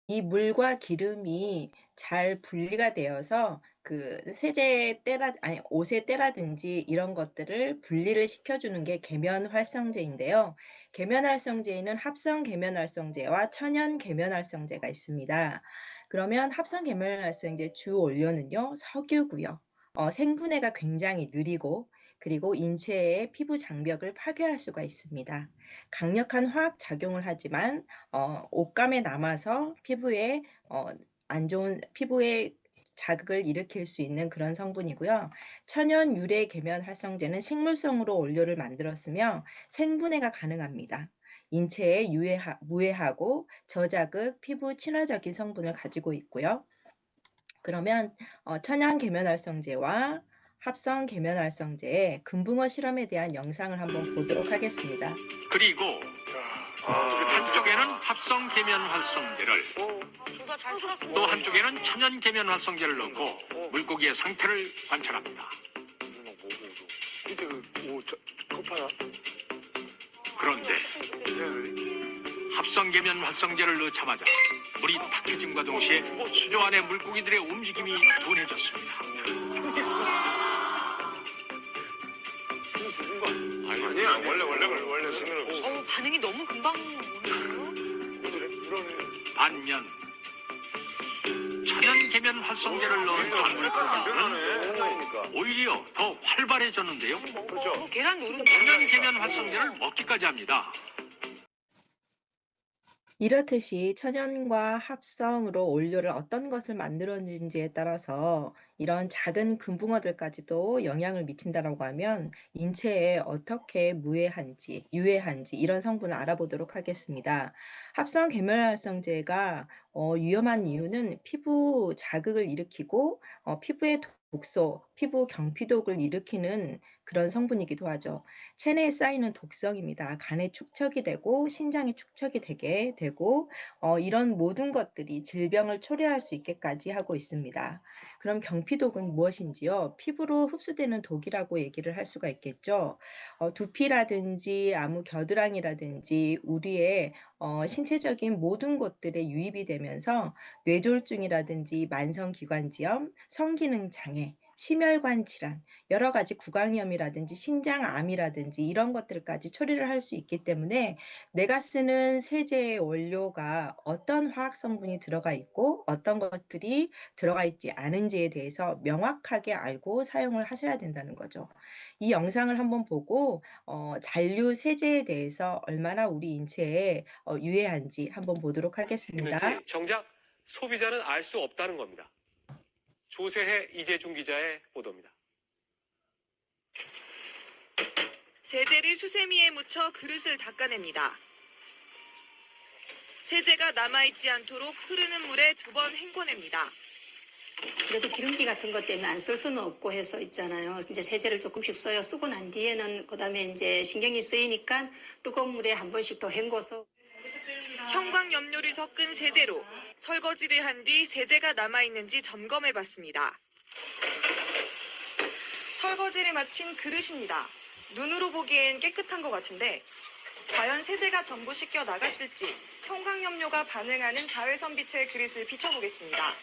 이 물과 기름이 잘 분리가 되어서 그 세제의 때라 아니 옷의 때라든지 이런 것들을 분리를 시켜주는 게 계면 활성제인데요. 계면 활성제에는 합성 계면 활성제와 천연 계면 활성제가 있습니다. 그러면 합성 계면 활성제 주 원료는요, 석유고요. 생분해가 굉장히 느리고 그리고 인체의 피부 장벽을 파괴할 수가 있습니다. 강력한 화학 작용을 하지만 옷감에 남아서 피부에 안 좋은 피부에 자극을 일으킬 수 있는 그런 성분이고요. 천연 유래 계면 활성제는 식물성으로 원료를 만들었으며 생분해가 가능합니다. 인체에 무해하고 저자극, 피부 친화적인 성분을 가지고 있고요. 그러면 천연 계면 활성제와 합성 계면 활성제의 금붕어 실험에 대한 영상을 한번 보도록 하겠습니다. 그리고 한쪽에는 합성 계면 활성제를 둘 다 잘 살았습니다. 또 한쪽에는 천연 계면 활성제를 넣고 물고기의 상태를 관찰합니다. 이때 급하나? 그런데 합성 계면 활성제를 넣자마자 물이 탁해짐과 동시에 수조 안의 물고기들의 움직임이 둔해졌습니다. 아니야, 원래 생각을 없어. 반응이 너무 금방 오는데요? 반면 천연 계면 활성제를 넣은 전 물고기는 오히려 더 활발해졌는데요. 그렇죠. 계란 노른자. 천연 계면 활성제를 먹기까지 합니다. 이렇듯이 천연과 합성으로 원료를 어떤 것을 만들었는지에 따라서 이런 작은 금붕어들까지도 영향을 미친다라고 하면 인체에 어떻게 무해한지, 유해한지 이런 성분을 알아보도록 하겠습니다. 합성 계면활성제가 위험한 이유는 피부 자극을 일으키고 피부의 독소, 피부 경피독을 일으키는 그런 성분이기도 하죠. 체내에 쌓이는 독성입니다. 간에 축적이 되고 신장에 축적이 되게 되고 이런 모든 것들이 질병을 초래할 수 있게까지 하고 있습니다. 그럼 경피독은 무엇인지요? 피부로 흡수되는 독이라고 얘기를 할 수가 있겠죠. 두피라든지 아무 겨드랑이라든지 우리의 신체적인 모든 곳들에 유입이 되면서 뇌졸중이라든지 만성기관지염, 성기능 장애, 심혈관 질환, 여러 가지 구강염이라든지 신장암이라든지 이런 것들까지 처리를 할 수 있기 때문에 내가 쓰는 세제의 원료가 어떤 화학 성분이 들어가 있고 어떤 것들이 들어가 있지 않은지에 대해서 명확하게 알고 사용을 하셔야 된다는 거죠. 이 영상을 한번 보고 잔류 세제에 대해서 얼마나 우리 인체에 유해한지 한번 보도록 하겠습니다. 있는지 정작 소비자는 알 수 없다는 겁니다. 조세혜 이재중 기자의 보도입니다. 세제를 수세미에 묻혀 그릇을 닦아냅니다. 세제가 남아있지 않도록 흐르는 물에 2번 헹궈냅니다. 그래도 기름기 같은 것 때문에 안 쓸 수는 없고 해서 있잖아요. 이제 세제를 조금씩 써요. 쓰고 난 뒤에는 그다음에 이제 신경이 쓰이니까 뜨거운 물에 한 번씩 더 헹궈서. 형광염료를 섞은 세제로 설거지를 한 뒤 세제가 남아있는지 점검해봤습니다. 설거지를 마친 그릇입니다. 눈으로 보기엔 깨끗한 것 같은데 과연 세제가 전부 씻겨 나갔을지 형광염료가 반응하는 자외선 빛의 그릇을 비춰보겠습니다.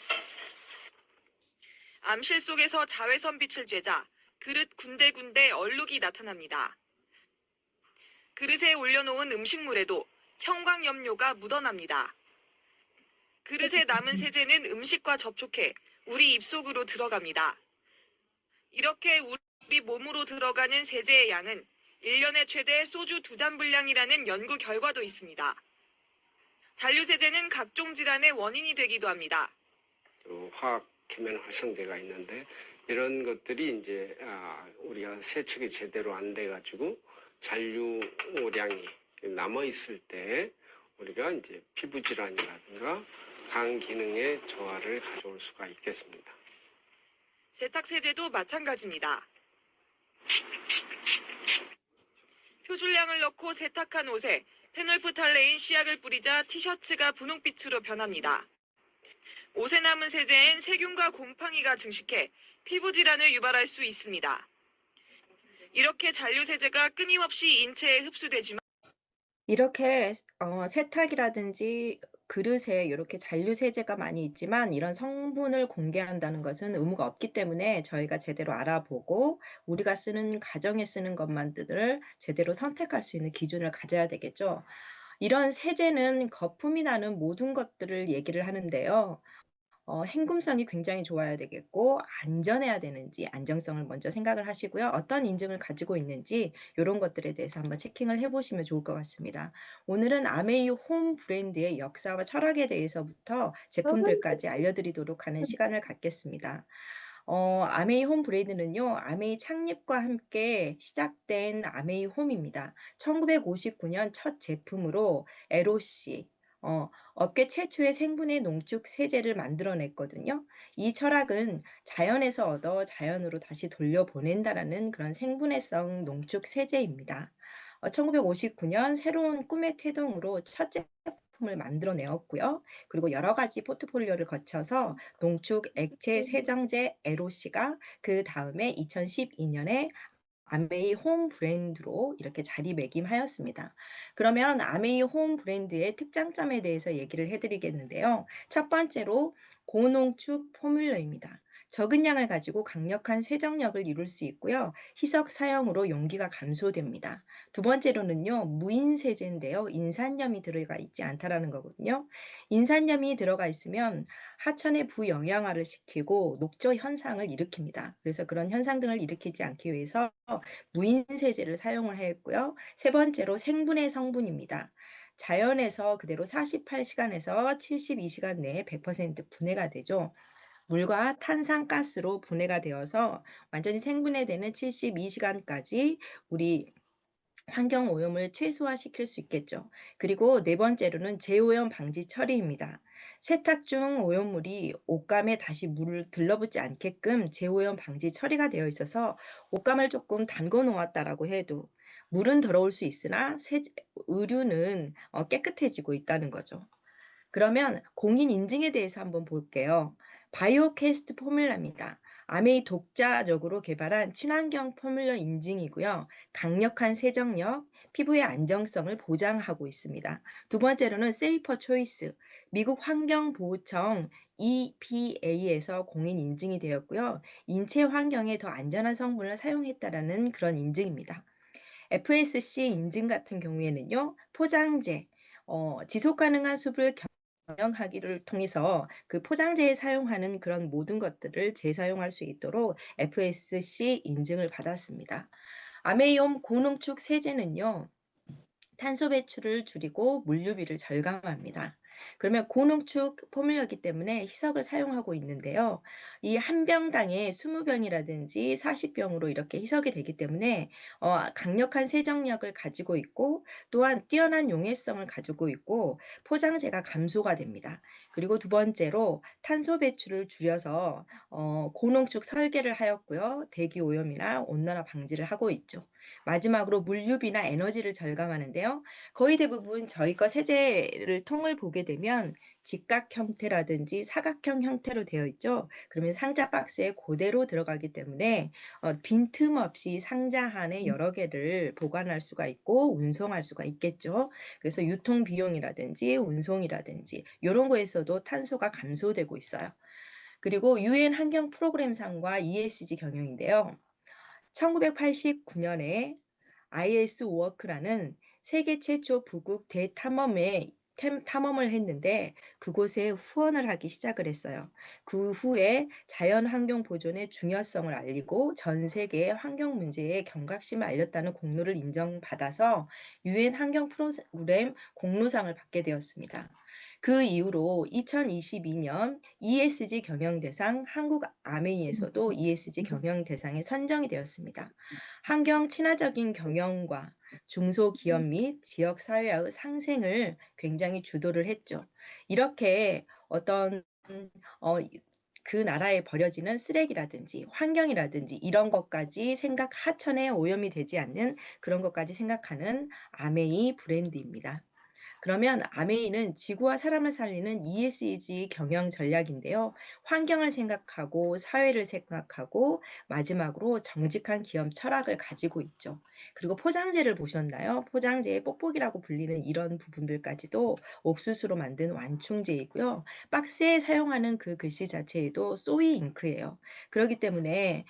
암실 속에서 자외선 빛을 쬐자 그릇 군데군데 얼룩이 나타납니다. 그릇에 올려놓은 음식물에도 형광염료가 묻어납니다. 그릇에 남은 세제는 음식과 접촉해 우리 입속으로 들어갑니다. 이렇게 우리 몸으로 들어가는 세제의 양은 1년에 최대 소주 2잔 분량이라는 연구 결과도 있습니다. 잔류세제는 각종 질환의 원인이 되기도 합니다. 화학 계면 활성제가 있는데 이런 것들이 이제 우리가 세척이 제대로 안 돼가지고 잔류량이 남아 있을 때 우리가 이제 피부 질환이라든가 간 기능의 저하를 가져올 수가 있겠습니다. 세탁세제도 마찬가지입니다. 표줄량을 넣고 세탁한 옷에 페놀프탈레인 씨약을 뿌리자 티셔츠가 분홍빛으로 변합니다. 옷에 남은 세제엔 세균과 곰팡이가 증식해 피부 질환을 유발할 수 있습니다. 이렇게 잔류세제가 끊임없이 인체에 흡수되지만 이렇게 세탁이라든지 그릇에 이렇게 잔류 세제가 많이 있지만 이런 성분을 공개한다는 것은 의무가 없기 때문에 저희가 제대로 알아보고 우리가 쓰는 가정에 쓰는 것만들을 제대로 선택할 수 있는 기준을 가져야 되겠죠. 이런 세제는 거품이 나는 모든 것들을 얘기를 하는데요. 행금성이 굉장히 좋아야 되겠고 안전해야 되는지 안정성을 먼저 생각을 하시고요. 어떤 인증을 가지고 있는지 이런 것들에 대해서 한번 체킹을 해보시면 좋을 것 같습니다. 오늘은 아메이 홈 브랜드의 역사와 철학에 대해서부터 제품들까지 알려드리도록 하는 시간을 갖겠습니다. 아메이 홈 브랜드는요, 아메이 창립과 함께 시작된 아메이 홈입니다. 1959년 첫 제품으로 LOC, 업계 최초의 생분해 농축 세제를 만들어냈거든요. 이 철학은 자연에서 얻어 자연으로 다시 돌려보낸다라는 그런 생분해성 농축 세제입니다. 1959년 새로운 꿈의 태동으로 첫 제품을 만들어내었고요. 그리고 여러 가지 포트폴리오를 거쳐서 농축 액체 세정제 LOC가 그 다음에 2012년에 아메이 홈 브랜드로 이렇게 자리매김하였습니다. 그러면 아메이 홈 브랜드의 특장점에 대해서 얘기를 해드리겠는데요. 첫 번째로 고농축 포뮬러입니다. 적은 양을 가지고 강력한 세정력을 이룰 수 있고요. 희석 사용으로 용기가 감소됩니다. 두 번째로는요, 무인 세제인데요. 인산염이 들어가 있지 않다라는 거거든요. 인산염이 들어가 있으면 하천의 부영양화를 시키고 녹조 현상을 일으킵니다. 그래서 그런 현상 등을 일으키지 않기 위해서 무인 세제를 사용을 했고요. 세 번째로 생분해 성분입니다. 자연에서 그대로 48시간에서 72시간 내에 100% 분해가 되죠. 물과 탄산가스로 분해가 되어서 완전히 생분해되는 72시간까지 우리 환경 오염을 최소화시킬 수 있겠죠. 그리고 네 번째로는 재오염 방지 처리입니다. 세탁 중 오염물이 옷감에 다시 물을 들러붙지 않게끔 재오염 방지 처리가 되어 있어서 옷감을 조금 담궈 놓았다라고 해도 물은 더러울 수 있으나 의류는 깨끗해지고 있다는 거죠. 그러면 공인 인증에 대해서 한번 볼게요. 바이오캐스트 포뮬러입니다. 아메이 독자적으로 개발한 친환경 포뮬러 인증이고요. 강력한 세정력, 피부의 안정성을 보장하고 있습니다. 두 번째로는 세이퍼 초이스, 미국 환경보호청 EPA에서 공인 인증이 되었고요. 인체 환경에 더 안전한 성분을 사용했다라는 그런 인증입니다. FSC 인증 같은 경우에는요, 포장재, 지속 가능한 숲을 경영하기를 통해서 그 포장재에 사용하는 그런 모든 것들을 재사용할 수 있도록 FSC 인증을 받았습니다. 아메이홈 고농축 세제는요, 탄소 배출을 줄이고 물류비를 절감합니다. 그러면 고농축 포뮬러이기 때문에 희석을 사용하고 있는데요. 이 한 병당에 20병이라든지 40병으로 이렇게 희석이 되기 때문에 강력한 세정력을 가지고 있고 또한 뛰어난 용해성을 가지고 있고 포장재가 감소가 됩니다. 그리고 두 번째로 탄소 배출을 줄여서 고농축 설계를 하였고요. 대기 오염이나 온난화 방지를 하고 있죠. 마지막으로 물류비나 에너지를 절감하는데요. 거의 대부분 저희 거 세제를 통을 보게 되면 직각 형태라든지 사각형 형태로 되어 있죠. 그러면 상자 박스에 그대로 들어가기 때문에 빈틈없이 상자 안에 여러 개를 보관할 수가 있고 운송할 수가 있겠죠. 그래서 유통 비용이라든지 운송이라든지 이런 거에서도 탄소가 감소되고 있어요. 그리고 UN 환경 프로그램상과 ESG 경영인데요. 1989년에 IS 워크라는 세계 최초 북극 탐험을 했는데 그곳에 후원을 하기 시작을 했어요. 그 후에 자연환경 보존의 중요성을 알리고 전 세계의 환경 문제에 경각심을 알렸다는 공로를 인정받아서 UN 환경 프로그램 공로상을 받게 되었습니다. 그 이후로 2022년 ESG 경영대상 한국 아메이에서도 ESG 경영대상에 선정이 되었습니다. 환경 친화적인 경영과 중소기업 및 지역사회의 상생을 굉장히 주도를 했죠. 이렇게 어떤 그 나라에 버려지는 쓰레기라든지 환경이라든지 이런 것까지 하천에 오염이 되지 않는 그런 것까지 생각하는 아메이 브랜드입니다. 그러면 아메이는 지구와 사람을 살리는 ESG 경영 전략인데요. 환경을 생각하고 사회를 생각하고 마지막으로 정직한 기업 철학을 가지고 있죠. 그리고 포장재를 보셨나요? 포장재의 뽁뽁이라고 불리는 이런 부분들까지도 옥수수로 만든 완충제이고요. 박스에 사용하는 그 글씨 자체에도 소이 잉크예요. 그렇기 때문에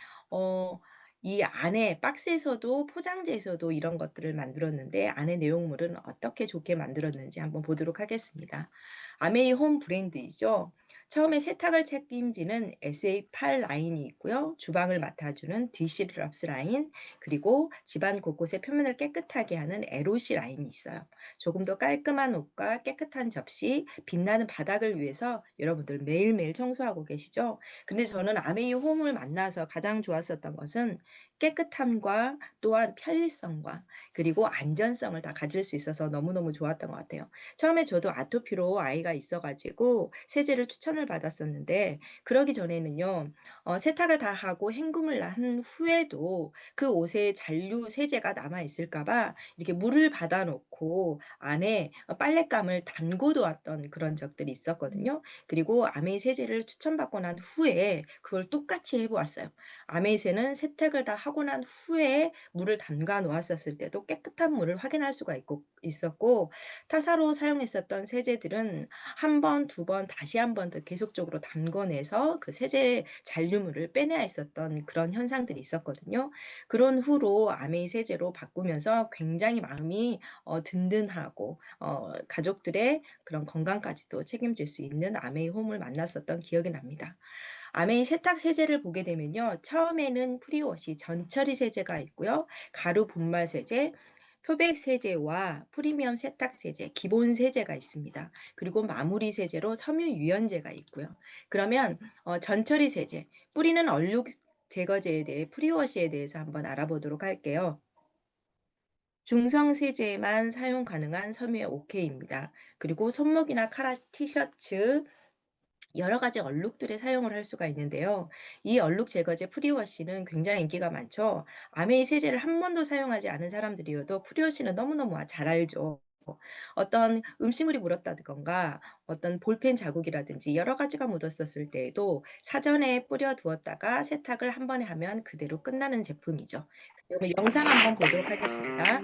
이 안에 박스에서도 포장재에서도 이런 것들을 만들었는데 안의 내용물은 어떻게 좋게 만들었는지 한번 보도록 하겠습니다. 아메이 홈 브랜드이죠. 처음에 세탁을 책임지는 SA8 라인이 있고요. 주방을 맡아주는 DC럽스 라인, 그리고 집안 곳곳의 표면을 깨끗하게 하는 LOC 라인이 있어요. 조금 더 깔끔한 옷과 깨끗한 접시, 빛나는 바닥을 위해서 여러분들 매일매일 청소하고 계시죠? 근데 저는 아메이 홈을 만나서 가장 좋았었던 것은 깨끗함과 또한 편리성과 그리고 안전성을 다 가질 수 있어서 너무너무 좋았던 것 같아요. 처음에 저도 아토피로 아이가 있어가지고 세제를 추천을 받았었는데 그러기 전에는요. 세탁을 다 하고 헹굼을 한 후에도 그 옷에 잔류 세제가 남아 있을까 봐 이렇게 물을 받아 놓고 안에 빨랫감을 담고 놓았던 그런 적들이 있었거든요. 그리고 아메이 세제를 추천받고 난 후에 그걸 똑같이 해 보았어요. 아메이세는 세탁을 다 하고 난 후에 물을 담가 놓았었을 때도 깨끗한 물을 확인할 수가 있었고 타사로 사용했었던 세제들은 한 번, 두 번, 다시 한 번 더 계속적으로 담궈내서 그 세제 잔류물을 빼내야 했었던 그런 현상들이 있었거든요. 그런 후로 아메이 세제로 바꾸면서 굉장히 마음이 든든하고 가족들의 그런 건강까지도 책임질 수 있는 아메이 홈을 만났었던 기억이 납니다. 아메이 세탁 세제를 보게 되면요. 처음에는 프리워시 전처리 세제가 있고요. 가루 분말 세제, 표백 세제와 프리미엄 세탁 세제, 기본 세제가 있습니다. 그리고 마무리 세제로 섬유 유연제가 있고요. 그러면 전처리 세제, 뿌리는 얼룩 제거제에 대해 프리워시에 대해서 한번 알아보도록 할게요. 중성 세제만 사용 가능한 섬유의 OK입니다. 그리고 손목이나 카라 티셔츠, 여러 가지 얼룩들에 사용을 할 수가 있는데요. 이 얼룩 제거제 프리워시는 굉장히 인기가 많죠. 아메이 세제를 한 번도 사용하지 않은 사람들이어도 프리워시는 너무너무 잘 알죠. 어떤 음식물이 묻었다든가 어떤 볼펜 자국이라든지 여러 가지가 묻었었을 때에도 사전에 뿌려 두었다가 세탁을 한 번에 하면 그대로 끝나는 제품이죠. 그러면 영상 한번 보도록 하겠습니다.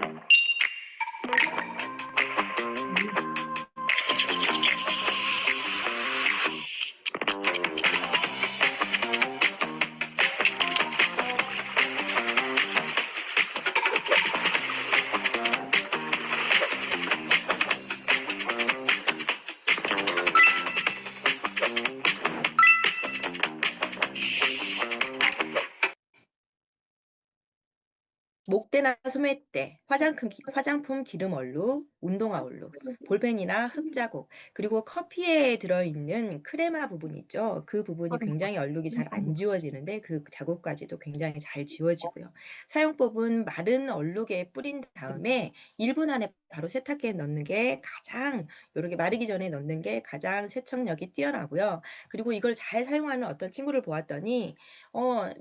목대나 소매대, 화장품 기름 얼룩, 운동화 얼룩, 볼펜이나 흙 자국, 그리고 커피에 들어있는 크레마 부분 있죠. 그 부분이 굉장히 얼룩이 잘 안 지워지는데 그 자국까지도 굉장히 잘 지워지고요. 사용법은 마른 얼룩에 뿌린 다음에 1분 안에 바로 세탁기에 넣는 게 가장 이렇게 마르기 전에 넣는 게 가장 세척력이 뛰어나고요. 그리고 이걸 잘 사용하는 어떤 친구를 보았더니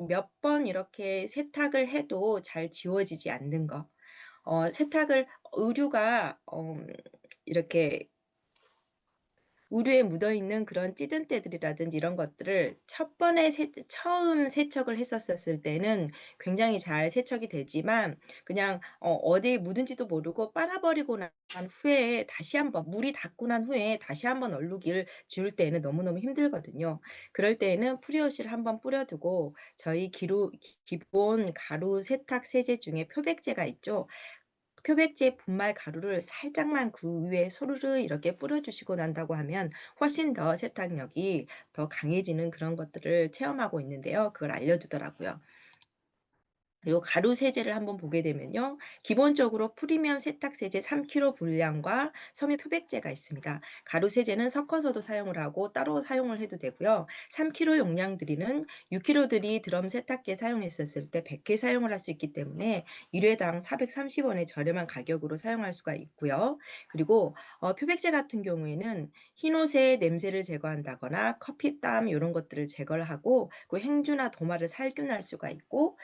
몇 번 이렇게 세탁을 해도 잘 지워지지 않는 거. 세탁을 의류가 이렇게 의류에 묻어있는 그런 찌든 때들이라든지 이런 것들을 첫 번에 처음 세척을 했었을 때는 굉장히 잘 세척이 되지만 그냥 어디에 묻은지도 모르고 빨아버리고 난 후에 다시 한번 물이 닿고 난 후에 다시 한번 얼룩을 지울 때에는 너무너무 힘들거든요. 그럴 때에는 프리워시를 한번 뿌려두고 저희 기본 가루 세탁 세제 중에 표백제가 있죠. 표백제 분말 가루를 살짝만 그 위에 소르르 이렇게 뿌려주시고 난다고 하면 훨씬 더 세탁력이 더 강해지는 그런 것들을 체험하고 있는데요. 그걸 알려주더라고요. 그리고 가루 세제를 한번 보게 되면요. 기본적으로 프리미엄 세탁 세제 3kg 분량과 섬유 표백제가 있습니다. 가루 세제는 섞어서도 사용을 하고 따로 사용을 해도 되고요. 3kg 용량들이는 6kg들이 드럼 세탁기에 사용했었을 때 100회 사용을 할 수 있기 때문에 1회당 430원의 저렴한 가격으로 사용할 수가 있고요. 그리고 표백제 같은 경우에는 흰옷의 냄새를 제거한다거나 커피땀 이런 것들을 제거를 하고 그 행주나 도마를 살균할 수가 있고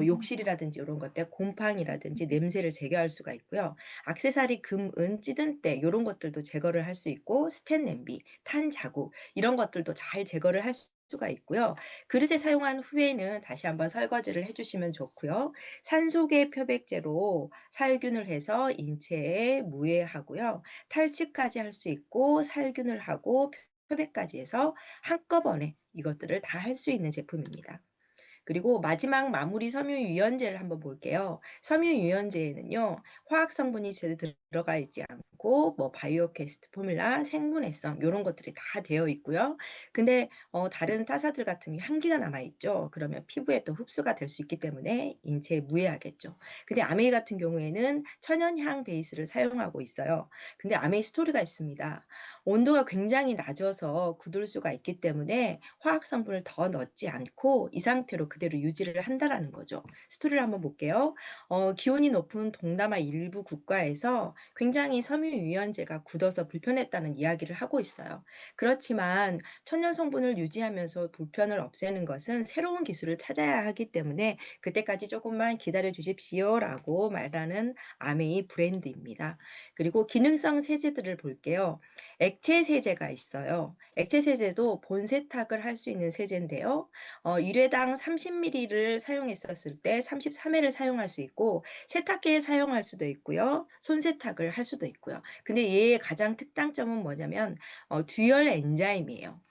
욕실 부실이라든지 이런 것들, 곰팡이라든지 냄새를 제거할 수가 있고요. 액세서리 금, 은, 찌든 때 이런 것들도 제거를 할 수 있고 스텐 냄비, 탄 자국 이런 것들도 잘 제거를 할 수가 있고요. 그릇에 사용한 후에는 다시 한번 설거지를 해주시면 좋고요. 산소계 표백제로 살균을 해서 인체에 무해하고요. 탈취까지 할 수 있고 살균을 하고 표백까지 해서 한꺼번에 이것들을 다 할 수 있는 제품입니다. 그리고 마지막 마무리 섬유유연제를 한번 볼게요. 섬유유연제에는요, 화학 성분이 제대로 들어가 있지 않고 뭐 바이오캐스트 포뮬라, 생분해성 이런 것들이 다 되어 있고요. 근데 다른 타사들 같은 경우 향기가 남아 있죠. 그러면 피부에 또 흡수가 될 수 있기 때문에 인체에 무해하겠죠. 근데 아메이 같은 경우에는 천연향 베이스를 사용하고 있어요. 근데 아메이 스토리가 있습니다. 온도가 굉장히 낮아서 굳을 수가 있기 때문에 화학 성분을 더 넣지 않고 이 상태로 그대로 유지를 한다라는 거죠. 스토리를 한번 볼게요. 기온이 높은 동남아 일부 국가에서 굉장히 섬유유연제가 굳어서 불편했다는 이야기를 하고 있어요. 그렇지만 천연 성분을 유지하면서 불편을 없애는 것은 새로운 기술을 찾아야 하기 때문에 그때까지 조금만 기다려 주십시오라고 말하는 아메이 브랜드입니다. 그리고 기능성 세제들을 볼게요. 액체 세제가 있어요. 액체 세제도 본 세탁을 할 수 있는 세제인데요. 1회당 30ml를 사용했었을 때 33회를 사용할 수 있고 세탁기에 사용할 수도 있고요. 손 세탁을 할 수도 있고요. 근데 얘의 가장 특장점은 뭐냐면 듀얼 엔자임이에요.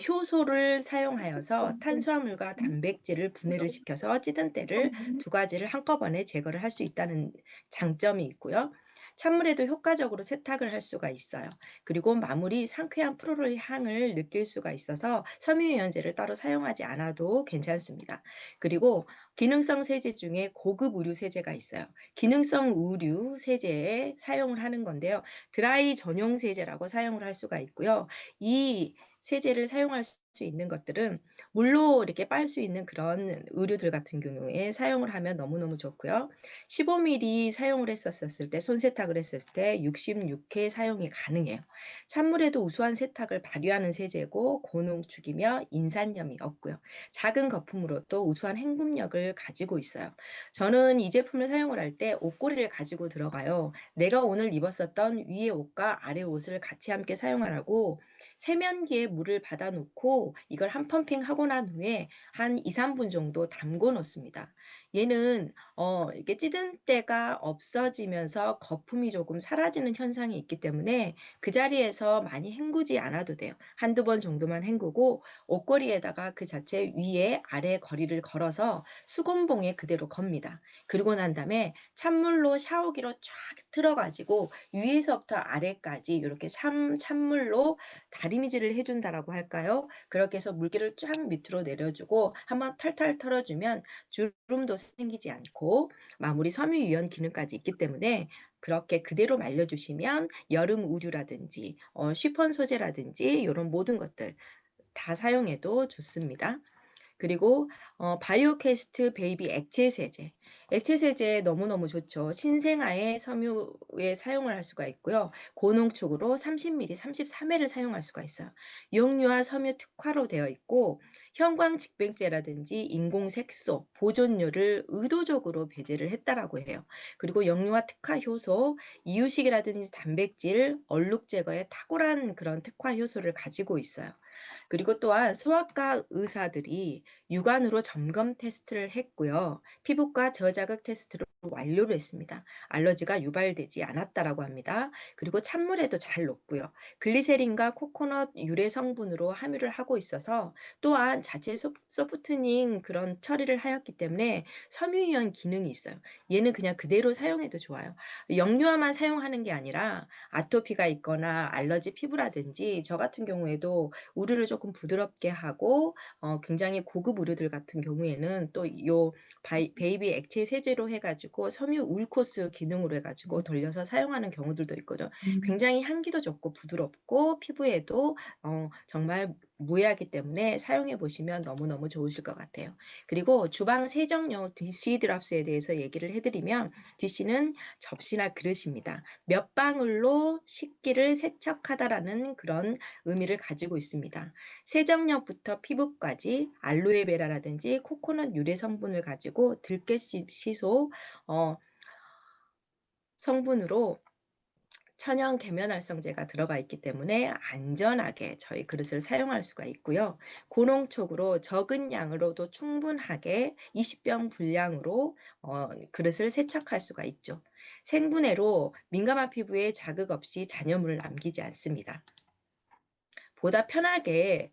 효소를 사용하여서 탄수화물과 단백질을 분해를 시켜서 찌든 때를 두 가지를 한꺼번에 제거를 할 수 있다는 장점이 있고요. 찬물에도 효과적으로 세탁을 할 수가 있어요. 그리고 마무리 상쾌한 프로롤 향을 느낄 수가 있어서 섬유유연제를 따로 사용하지 않아도 괜찮습니다. 그리고 기능성 세제 중에 고급 의류 세제가 있어요. 기능성 의류 세제에 사용을 하는 건데요. 드라이 전용 세제라고 사용을 할 수가 있고요. 이 세제를 사용할 수 있는 것들은 물로 이렇게 빨 수 있는 그런 의류들 같은 경우에 사용을 하면 너무너무 좋고요. 15ml 사용을 했었을 때, 손 세탁을 했을 때 66회 사용이 가능해요. 찬물에도 우수한 세탁을 발휘하는 세제고 고농축이며 인산염이 없고요. 작은 거품으로도 우수한 헹굼력을 가지고 있어요. 저는 이 제품을 사용을 할 때 옷걸이를 가지고 들어가요. 내가 오늘 입었었던 위에 옷과 아래 옷을 같이 함께 사용하라고 세면기에 물을 받아 놓고 이걸 한 펌핑 하고 난 후에 한 2-3분 정도 담궈 놓습니다. 얘는 이게 찌든 때가 없어지면서 거품이 조금 사라지는 현상이 있기 때문에 그 자리에서 많이 헹구지 않아도 돼요. 한두 번 정도만 헹구고 옷걸이에다가 그 자체 위에 아래 거리를 걸어서 수건봉에 그대로 겁니다. 그리고 난 다음에 찬물로 샤워기로 쫙 틀어 가지고 위에서부터 아래까지 이렇게 찬물로 다리미질을 해 준다라고 할까요? 그렇게 해서 물기를 쫙 밑으로 내려주고 한번 탈탈 털어주면 주름도 생기지 않고 마무리 섬유유연 기능까지 있기 때문에 그렇게 그대로 말려주시면 여름 의류라든지 쉬폰 소재라든지 이런 모든 것들 다 사용해도 좋습니다. 그리고 바이오캐스트 베이비 액체 세제. 액체 세제 너무너무 좋죠. 신생아의 섬유에 사용을 할 수가 있고요. 고농축으로 30ml, 33회를 사용할 수가 있어요. 육류와 섬유 특화로 되어 있고 형광 직백제라든지 인공 색소, 보존료를 의도적으로 배제를 했다라고 해요. 그리고 영유아 특화 효소, 이유식이라든지 단백질, 얼룩 제거에 탁월한 그런 특화 효소를 가지고 있어요. 그리고 또한 소아과 의사들이 육안으로 점검 테스트를 했고요. 피부과 저자극 테스트를 완료를 했습니다. 알러지가 유발되지 않았다라고 합니다. 그리고 찬물에도 잘 녹고요. 글리세린과 코코넛 유래 성분으로 함유를 하고 있어서 또한 자체 소프트닝 그런 처리를 하였기 때문에 섬유유연 기능이 있어요. 얘는 그냥 그대로 사용해도 좋아요. 영유아만 사용하는 게 아니라 아토피가 있거나 알러지 피부라든지 저 같은 경우에도 우리를 조금 부드럽게 하고 굉장히 고급 의류들 같은 경우에는 또 요 베이비 액체 세제로 해가지고 섬유 울코스 기능으로 해가지고 돌려서 사용하는 경우들도 있거든요. 굉장히 향기도 좋고 부드럽고 피부에도 정말 무해하기 때문에 사용해 보시면 너무너무 좋으실 것 같아요. 그리고 주방 세정용 DC 드랍스에 대해서 얘기를 해드리면 DC는 접시나 그릇입니다. 몇 방울로 식기를 세척하다라는 그런 의미를 가지고 있습니다. 세정력부터 피부까지 알로에베라라든지 코코넛 유래 성분을 가지고 들깨시소 성분으로 천연 계면활성제가 들어가 있기 때문에 안전하게 저희 그릇을 사용할 수가 있고요. 고농축으로 적은 양으로도 충분하게 20병 분량으로 그릇을 세척할 수가 있죠. 생분해로 민감한 피부에 자극 없이 잔여물을 남기지 않습니다. 보다 편하게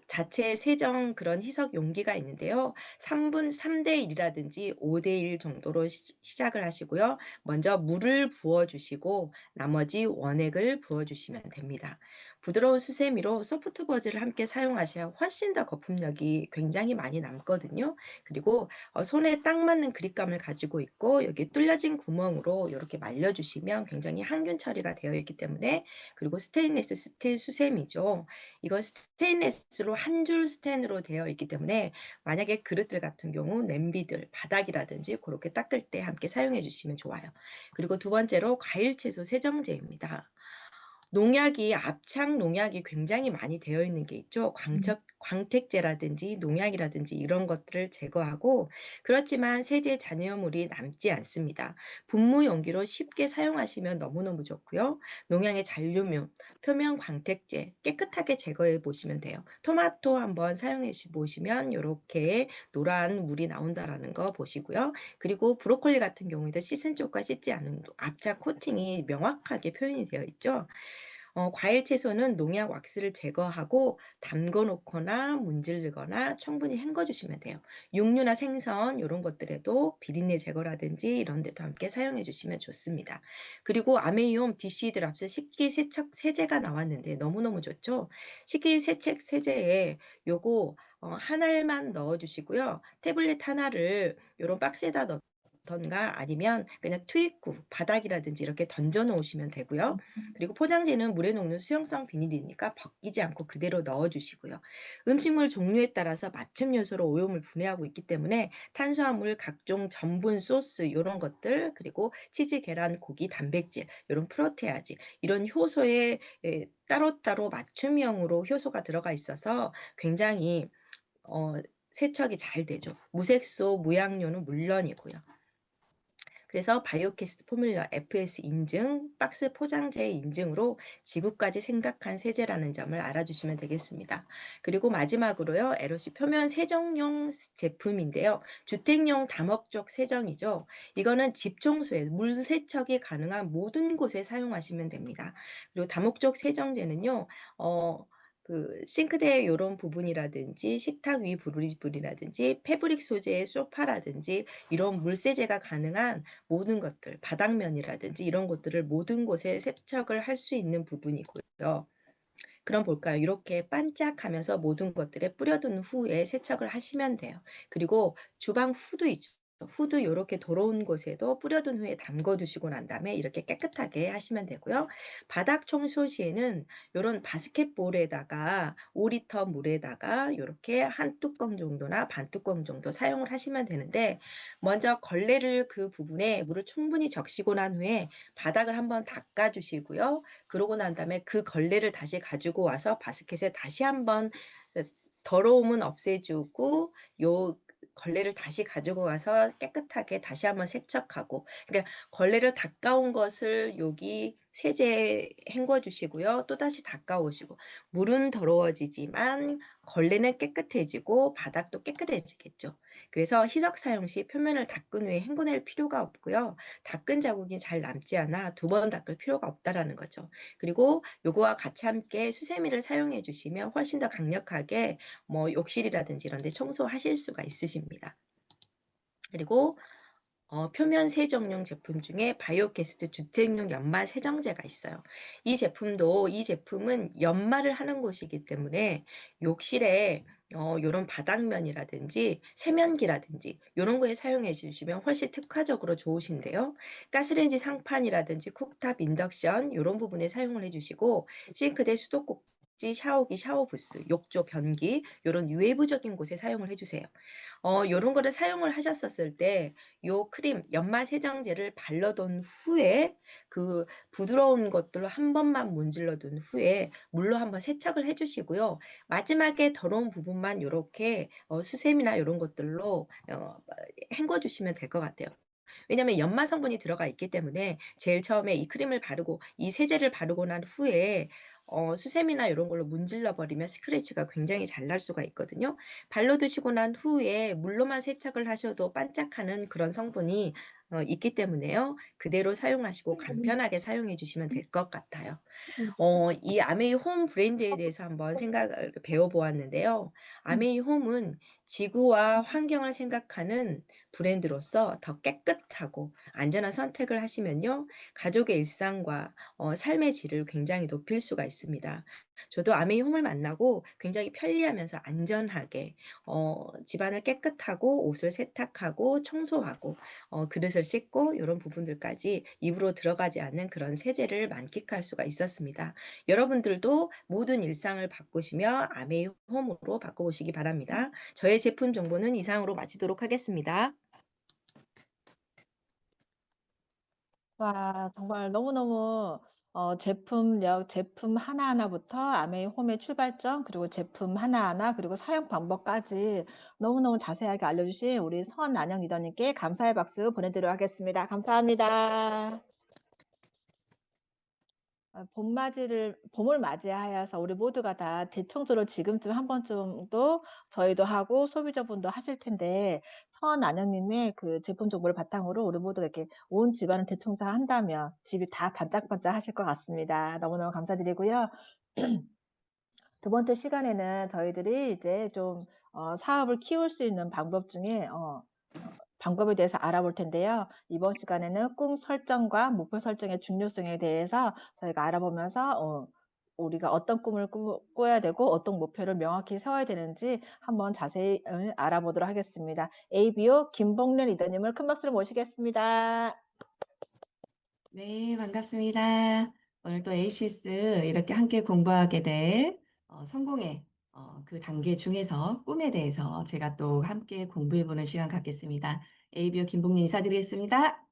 자체 세정 그런 희석 용기가 있는데요. 3대 1이라든지 5대 1 정도로 시작을 하시고요. 먼저 물을 부어주시고 나머지 원액을 부어주시면 됩니다. 부드러운 수세미로 소프트 버즈를 함께 사용하셔야 훨씬 더 거품력이 굉장히 많이 남거든요. 그리고 손에 딱 맞는 그립감을 가지고 있고 여기 뚫려진 구멍으로 이렇게 말려주시면 굉장히 항균 처리가 되어 있기 때문에 그리고 스테인리스 스틸 수세미죠. 이건 스테인리스로 한 줄 스텐으로 되어 있기 때문에 만약에 그릇들 같은 경우 냄비들, 바닥이라든지 그렇게 닦을 때 함께 사용해 주시면 좋아요. 그리고 두 번째로 과일 채소 세정제입니다. 농약이 압착 농약이 굉장히 많이 되어 있는 게 있죠. 광택제라든지 농약이라든지 이런 것들을 제거하고 그렇지만 세제 잔여물이 남지 않습니다. 분무 용기로 쉽게 사용하시면 너무너무 좋고요. 농약의 잔류물, 표면 광택제 깨끗하게 제거해 보시면 돼요. 토마토 한번 사용해 보시면 이렇게 노란 물이 나온다라는 거 보시고요. 그리고 브로콜리 같은 경우에도 씻은 쪽과 씻지 않은 압착 코팅이 명확하게 표현이 되어 있죠. 과일 채소는 농약 왁스를 제거하고 담궈 놓거나 문지르거나 충분히 헹궈 주시면 돼요. 육류나 생선 이런 것들에도 비린내 제거라든지 이런 데도 함께 사용해 주시면 좋습니다. 그리고 아메이옴 DC 드랍스 식기 세척 세제가 나왔는데 너무너무 좋죠. 식기 세척 세제에 요거 한 알만 넣어 주시고요. 태블릿 하나를 요런 박스에다 던가 아니면 그냥 투입구 바닥이라든지 이렇게 던져 놓으시면 되고요. 그리고 포장지는 물에 녹는 수용성 비닐이니까 벗기지 않고 그대로 넣어 주시고요. 음식물 종류에 따라서 맞춤 요소로 오염을 분해하고 있기 때문에 탄수화물, 각종 전분, 소스 요런 것들 그리고 치즈, 계란, 고기, 단백질 요런 프로테아지 이런 효소에 따로따로 맞춤형으로 효소가 들어가 있어서 굉장히 세척이 잘 되죠. 무색소, 무향료는 물론이고요. 그래서 바이오캐스트 포뮬러 FS 인증, 박스 포장재 인증으로 지구까지 생각한 세제라는 점을 알아주시면 되겠습니다. 그리고 마지막으로요. 에로시 표면 세정용 제품인데요. 주택용 다목적 세정이죠. 이거는 집 청소에 물 세척이 가능한 모든 곳에 사용하시면 됩니다. 그리고 다목적 세정제는요. 싱크대 요런 부분이라든지 식탁 위 부분이라든지 패브릭 소재의 소파라든지 이런 물세제가 가능한 모든 것들, 바닥면이라든지 이런 것들을 모든 곳에 세척을 할 수 있는 부분이고요. 그럼 볼까요? 이렇게 반짝하면서 모든 것들에 뿌려둔 후에 세척을 하시면 돼요. 그리고 주방 후드 있죠. 후드 이렇게 더러운 곳에도 뿌려둔 후에 담궈 두시고 난 다음에 이렇게 깨끗하게 하시면 되고요. 바닥 청소 시에는 이런 바스켓볼에다가 5리터 물에다가 이렇게 한 뚜껑 정도나 반 뚜껑 정도 사용을 하시면 되는데 먼저 걸레를 그 부분에 물을 충분히 적시고 난 후에 바닥을 한번 닦아 주시고요. 그러고 난 다음에 그 걸레를 다시 가지고 와서 바스켓에 다시 한번 더러움은 없애주고 요 걸레를 다시 가지고 와서 깨끗하게 다시 한번 세척하고 그러니까 걸레를 닦아온 것을 여기 세제에 헹궈 주시고요. 또다시 닦아오시고 물은 더러워지지만 걸레는 깨끗해지고 바닥도 깨끗해지겠죠. 그래서 희석 사용 시 표면을 닦은 후에 헹궈낼 필요가 없고요. 닦은 자국이 잘 남지 않아 두 번 닦을 필요가 없다라는 거죠. 그리고 요거와 같이 함께 수세미를 사용해 주시면 훨씬 더 강력하게 욕실이라든지 이런 데 청소하실 수가 있으십니다. 그리고 표면 세정용 제품 중에 바이오캐스트 주택용 연마 세정제가 있어요. 이 제품은 연마를 하는 곳이기 때문에 욕실에 요런 바닥면이라든지 세면기라든지 요런 거에 사용해 주시면 훨씬 특화적으로 좋으신데요. 가스레인지 상판이라든지 쿡탑, 인덕션 요런 부분에 사용을 해 주시고 싱크대 수도꼭지 욕지, 샤워기, 샤워부스, 욕조, 변기 요런 외부적인 곳에 사용을 해 주세요. 요런 거를 사용을 하셨었을 때 요 크림 연마 세정제를 발라 둔 후에 그 부드러운 것들로 한 번만 문질러 둔 후에 물로 한번 세척을 해 주시고요. 마지막에 더러운 부분만 요렇게 수세미나 요런 것들로 헹궈 주시면 될 것 같아요. 왜냐하면 연마 성분이 들어가 있기 때문에 제일 처음에 이 크림을 바르고 이 세제를 바르고 난 후에 수세미나 요런 걸로 문질러 버리면 스크래치가 굉장히 잘 날 수가 있거든요. 발로 드시고 난 후에 물로만 세척을 하셔도 반짝하는 그런 성분이 있기 때문에요. 그대로 사용하시고 간편하게 사용해 주시면 될 것 같아요. 이 아메이 홈 브랜드에 대해서 한번 생각을 배워 보았는데요. 아메이 홈은 지구와 환경을 생각하는 브랜드로서 더 깨끗하고 안전한 선택을 하시면요. 가족의 일상과 삶의 질을 굉장히 높일 수가 있습니다. 저도 아메이 홈을 만나고 굉장히 편리하면서 안전하게 집안을 깨끗하고 옷을 세탁하고 청소하고 그릇을 씻고 요런 부분들까지 입으로 들어가지 않는 그런 세제를 만끽할 수가 있었습니다. 여러분들도 모든 일상을 바꾸시며 아메이 홈으로 바꿔보시기 바랍니다. 저의 제품 정보는 이상으로 마치도록 하겠습니다. 와, 정말 너무너무 제품력, 제품 하나하나부터 아메이 홈의 출발점, 그리고 제품 하나하나, 그리고 사용 방법까지 너무너무 자세하게 알려주신 우리 선안영 리더님께 감사의 박수 보내드리도록 하겠습니다. 감사합니다. 봄을 맞이하여서 우리 모두가 다 대청소를 지금쯤 한 번 정도 저희도 하고 소비자분도 하실 텐데, 선안영님의 그 제품 정보를 바탕으로 우리 모두가 이렇게 온 집안을 대청소한다면 집이 다 반짝반짝 하실 것 같습니다. 너무너무 감사드리고요. 두 번째 시간에는 저희들이 이제 좀 사업을 키울 수 있는 방법 중에 방법에 대해서 알아볼 텐데요. 이번 시간에는 꿈 설정과 목표 설정의 중요성에 대해서 저희가 알아보면서 우리가 어떤 꿈을 꿔야 되고 어떤 목표를 명확히 세워야 되는지 한번 자세히 알아보도록 하겠습니다. ABO 김봉련 리더님을 큰 박수로 모시겠습니다. 네, 반갑습니다. 오늘 또 ACS 이렇게 함께 공부하게 될 성공의 그 단계 중에서 꿈에 대해서 제가 또 함께 공부해보는 시간 갖겠습니다. ABO 김봉리 인사드리겠습니다.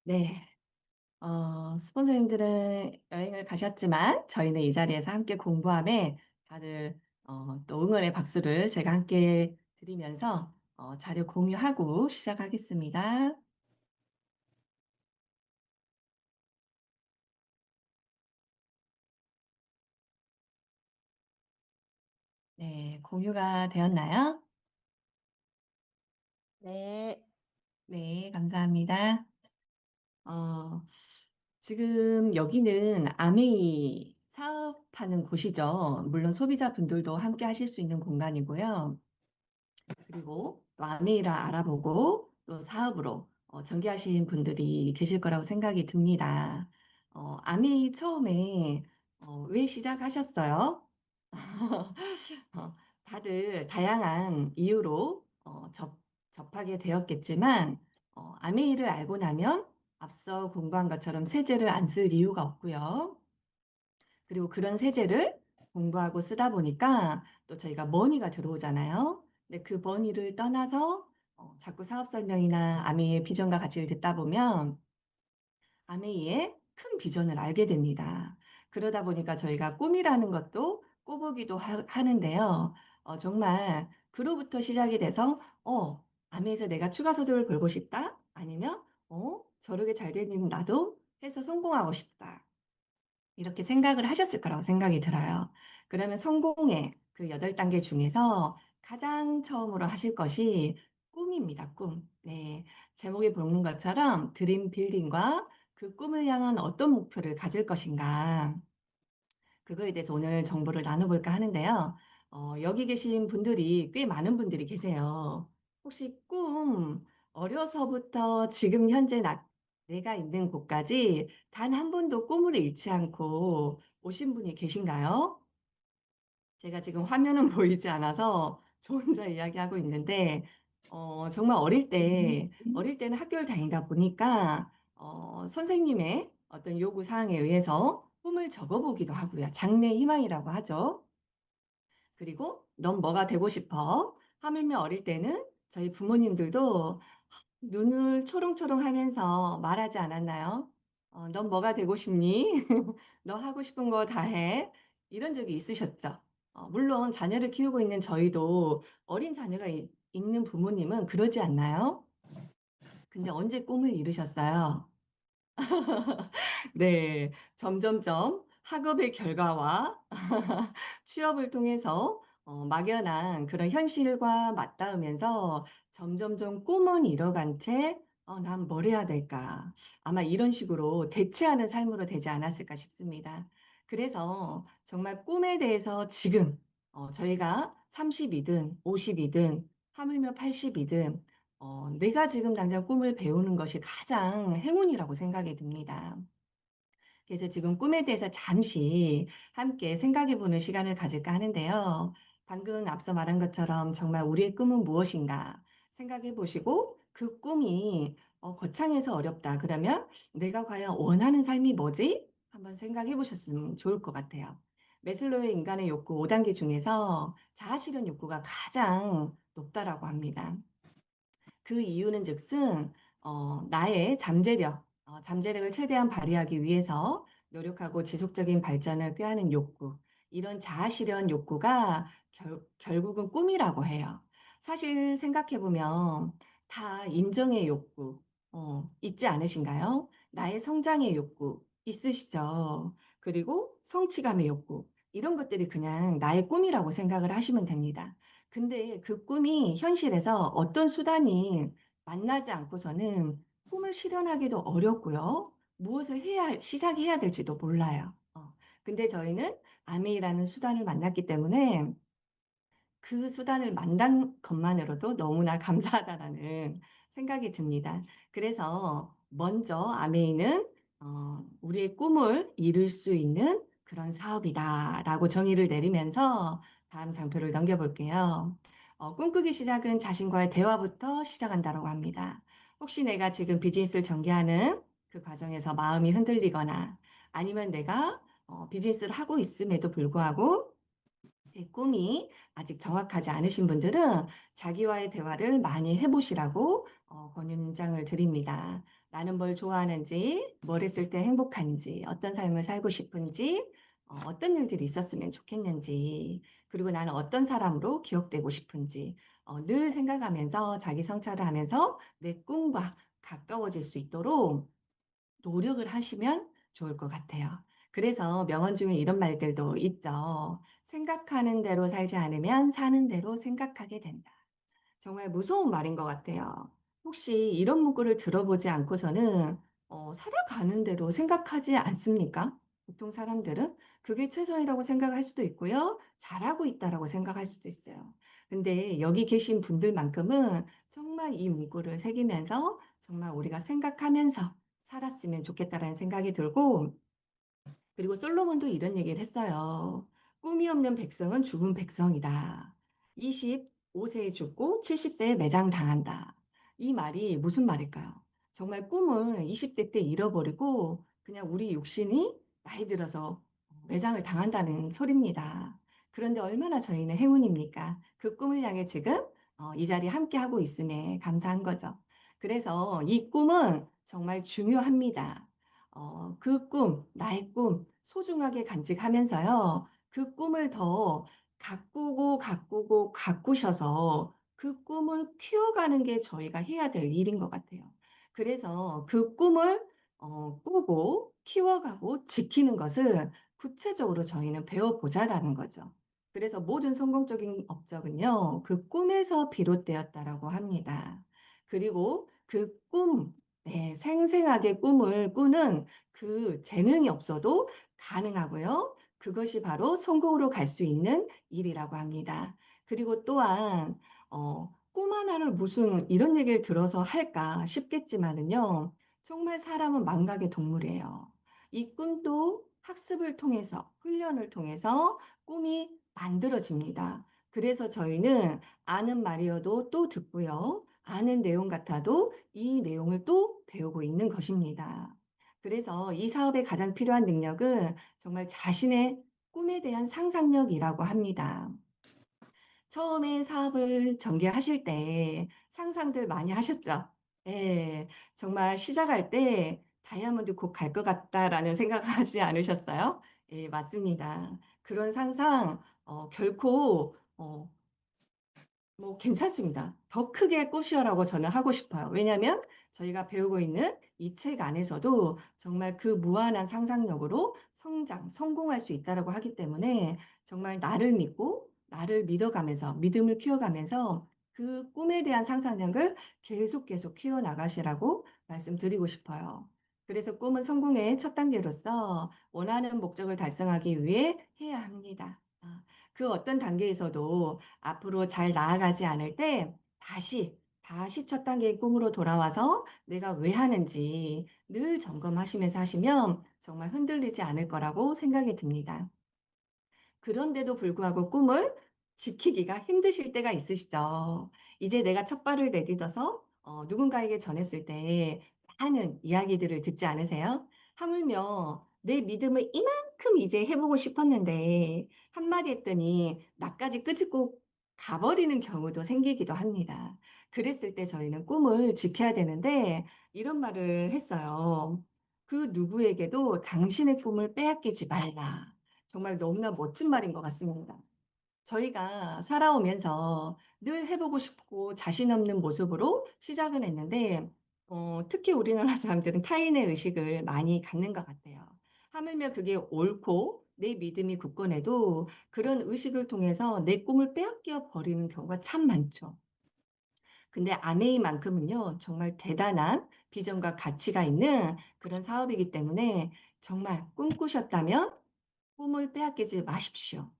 네, 스폰서님들은 여행을 가셨지만 저희는 이 자리에서 함께 공부함에 다들 또 응원의 박수를 제가 함께 드리면서 자료 공유하고 시작하겠습니다. 네, 공유가 되었나요? 네. 네, 감사합니다. 지금 여기는 아메이 사업하는 곳이죠. 물론 소비자분들도 함께 하실 수 있는 공간이고요. 그리고 또 아메이를 알아보고 또 사업으로 전개하신 분들이 계실 거라고 생각이 듭니다. 아메이 처음에 왜 시작하셨어요? 다들 다양한 이유로 접하게 되었겠지만 아메이를 알고 나면 앞서 공부한 것처럼 세제를 안 쓸 이유가 없고요. 그리고 그런 세제를 공부하고 쓰다 보니까 또 저희가 머니가 들어오잖아요. 근데 그 머니를 떠나서 자꾸 사업 설명이나 아메이의 비전과 가치를 듣다 보면 아메이의 큰 비전을 알게 됩니다. 그러다 보니까 저희가 꿈이라는 것도 꿔보기도 하는데요. 정말 그로부터 시작이 돼서 아메이에서 내가 추가 소득을 벌고 싶다. 아니면 저렇게 잘 되는 나도 해서 성공하고 싶다. 이렇게 생각을 하셨을 거라고 생각이 들어요. 그러면 성공의 그 8단계 중에서 가장 처음으로 하실 것이 꿈입니다. 꿈. 네. 제목에 보는 것처럼 드림 빌딩과 그 꿈을 향한 어떤 목표를 가질 것인가. 그거에 대해서 오늘 정보를 나눠볼까 하는데요. 여기 계신 분들이 꽤 많은 분들이 계세요. 혹시 꿈 어려서부터 지금 현재 내가 있는 곳까지 단 한 번도 꿈을 잃지 않고 오신 분이 계신가요? 제가 지금 화면은 보이지 않아서 저 혼자 이야기하고 있는데 정말 어릴 때는 학교를 다니다 보니까 선생님의 어떤 요구 사항에 의해서 꿈을 적어보기도 하고요. 장래 희망이라고 하죠. 그리고 "넌 뭐가 되고 싶어?" 하물며 어릴 때는 저희 부모님들도 눈을 초롱초롱하면서 말하지 않았나요? "넌 뭐가 되고 싶니? 너 하고 싶은 거 다 해." 이런 적이 있으셨죠. 물론 자녀를 키우고 있는 저희도 어린 자녀가 있는 부모님은 그러지 않나요? 근데 언제 꿈을 이루셨어요? 네. 점점점 학업의 결과와 취업을 통해서 막연한 그런 현실과 맞닿으면서 점점점 꿈은 이뤄간 채 '난 뭘 해야 될까?' 아마 이런 식으로 대체하는 삶으로 되지 않았을까 싶습니다. 그래서 정말 꿈에 대해서 지금 저희가 30 이든 50 이든 하물며 80 이든 내가 지금 당장 꿈을 배우는 것이 가장 행운이라고 생각이 듭니다. 그래서 지금 꿈에 대해서 잠시 함께 생각해 보는 시간을 가질까 하는데요. 방금 앞서 말한 것처럼 정말 '우리의 꿈은 무엇인가?' 생각해 보시고 그 꿈이 거창해서 어렵다 그러면 '내가 과연 원하는 삶이 뭐지?' 한번 생각해 보셨으면 좋을 것 같아요. 매슬로우의 인간의 욕구 5 단계 중에서 자아 실현 욕구가 가장 높다라고 합니다. 그 이유는즉슨 나의 잠재력을 최대한 발휘하기 위해서 노력하고 지속적인 발전을 꾀하는 욕구, 이런 자아 실현 욕구가 결국은 꿈이라고 해요. 사실 생각해 보면 다 인정의 욕구 있지 않으신가요? 나의 성장의 욕구 있으시죠? 그리고 성취감의 욕구 이런 것들이 그냥 나의 꿈이라고 생각을 하시면 됩니다. 근데 그 꿈이 현실에서 어떤 수단이 만나지 않고서는 꿈을 실현하기도 어렵고요. 무엇을 시작해야 될지도 몰라요. 근데 저희는 아메이라는 수단을 만났기 때문에 그 수단을 만난 것만으로도 너무나 감사하다라는 생각이 듭니다. 그래서 먼저 아메이는 우리의 꿈을 이룰 수 있는 그런 사업이다라고 정의를 내리면서 다음 장표를 넘겨 볼게요. 꿈꾸기 시작은 자신과의 대화부터 시작한다라고 합니다. 혹시 내가 지금 비즈니스를 전개하는 그 과정에서 마음이 흔들리거나 아니면 내가 비즈니스를 하고 있음에도 불구하고 내 꿈이 아직 정확하지 않으신 분들은 자기와의 대화를 많이 해 보시라고 권장을 드립니다. 나는 뭘 좋아하는지, 뭘 했을 때 행복한지, 어떤 삶을 살고 싶은지, 어떤 일들이 있었으면 좋겠는지, 그리고 나는 어떤 사람으로 기억되고 싶은지 늘 생각하면서 자기 성찰을 하면서 내 꿈과 가까워질 수 있도록 노력을 하시면 좋을 것 같아요. 그래서 명언 중에 이런 말들도 있죠. "생각하는 대로 살지 않으면 사는 대로 생각하게 된다." 정말 무서운 말인 것 같아요. 혹시 이런 문구를 들어보지 않고서는 살아가는 대로 생각하지 않습니까? 보통 사람들은 그게 최선이라고 생각할 수도 있고요. 잘하고 있다라고 생각할 수도 있어요. 근데 여기 계신 분들만큼은 정말 이 문구를 새기면서 정말 우리가 생각하면서 살았으면 좋겠다라는 생각이 들고, 그리고 솔로몬도 이런 얘기를 했어요. "꿈이 없는 백성은 죽은 백성이다. 25세에 죽고 70세에 매장당한다." 이 말이 무슨 말일까요? 정말 꿈을 20대 때 잃어버리고 그냥 우리 육신이 나이 들어서 매장을 당한다는 소리입니다. 그런데 얼마나 저희는 행운입니까? 그 꿈을 향해 지금 이 자리에 함께하고 있음에 감사한 거죠. 그래서 이 꿈은 정말 중요합니다. 그 꿈, 나의 꿈 소중하게 간직하면서요. 그 꿈을 더 가꾸셔서 그 꿈을 키워가는 게 저희가 해야 될 일인 것 같아요. 그래서 그 꿈을 꾸고 키워가고 지키는 것을 구체적으로 저희는 배워보자라는 거죠. 그래서 모든 성공적인 업적은요. 그 꿈에서 비롯되었다라고 합니다. 그리고 그 꿈, 네, 생생하게 꿈을 꾸는 그 재능이 없어도 가능하고요. 그것이 바로 성공으로 갈 수 있는 일이라고 합니다. 그리고 또한 꿈 하나를 무슨 이런 얘기를 들어서 할까 싶겠지만은요. 정말 사람은 망각의 동물이에요. 이 꿈도 학습을 통해서 훈련을 통해서 꿈이 만들어집니다. 그래서 저희는 아는 말이어도 또 듣고요. 아는 내용 같아도 이 내용을 또 배우고 있는 것입니다. 그래서 이 사업에 가장 필요한 능력은 정말 자신의 꿈에 대한 상상력이라고 합니다. 처음에 사업을 전개하실 때 상상들 많이 하셨죠? 예. 정말 시작할 때 '다이아몬드 곧 갈 것 같다.'라는 생각하지 않으셨어요? 예, 맞습니다. 그런 상상 결코 괜찮습니다. 더 크게 꾸시어라고 저는 하고 싶어요. 왜냐하면 저희가 배우고 있는 이 책 안에서도 정말 그 무한한 상상력으로 성공할 수 있다라고 하기 때문에 정말 나를 믿고 나를 믿어가면서 믿음을 키워가면서 그 꿈에 대한 상상력을 계속 키워 나가시라고 말씀드리고 싶어요. 그래서 꿈은 성공의 첫 단계로서 원하는 목적을 달성하기 위해 해야 합니다. 그 어떤 단계에서도 앞으로 잘 나아가지 않을 때 다시 첫 단계의 꿈으로 돌아와서 내가 왜 하는지 늘 점검하시면서 하시면 정말 흔들리지 않을 거라고 생각이 듭니다. 그런데도 불구하고 꿈을 지키기가 힘드실 때가 있으시죠. 이제 내가 첫 발을 내딛어서 누군가에게 전했을 때 많은 이야기들을 듣지 않으세요? 하물며 내 믿음을 이만큼 이제 해 보고 싶었는데 한마디 했더니 나까지 끄집고 가버리는 경우도 생기기도 합니다. 그랬을 때 저희는 꿈을 지켜야 되는데 이런 말을 했어요. "그 누구에게도 당신의 꿈을 빼앗기지 말라." 정말 너무나 멋진 말인 것 같습니다. 저희가 살아오면서 늘 해 보고 싶고 자신 없는 모습으로 시작을 했는데 특히 우리나라 사람들은 타인의 의식을 많이 갖는 것 같아요. 하물며 그게 옳고 내 믿음이 굳건해도 그런 의식을 통해서 내 꿈을 빼앗겨 버리는 경우가 참 많죠. 근데 아메이만큼은요, 정말 대단한 비전과 가치가 있는 그런 사업이기 때문에 정말 꿈꾸셨다면 꿈을 빼앗기지 마십시오.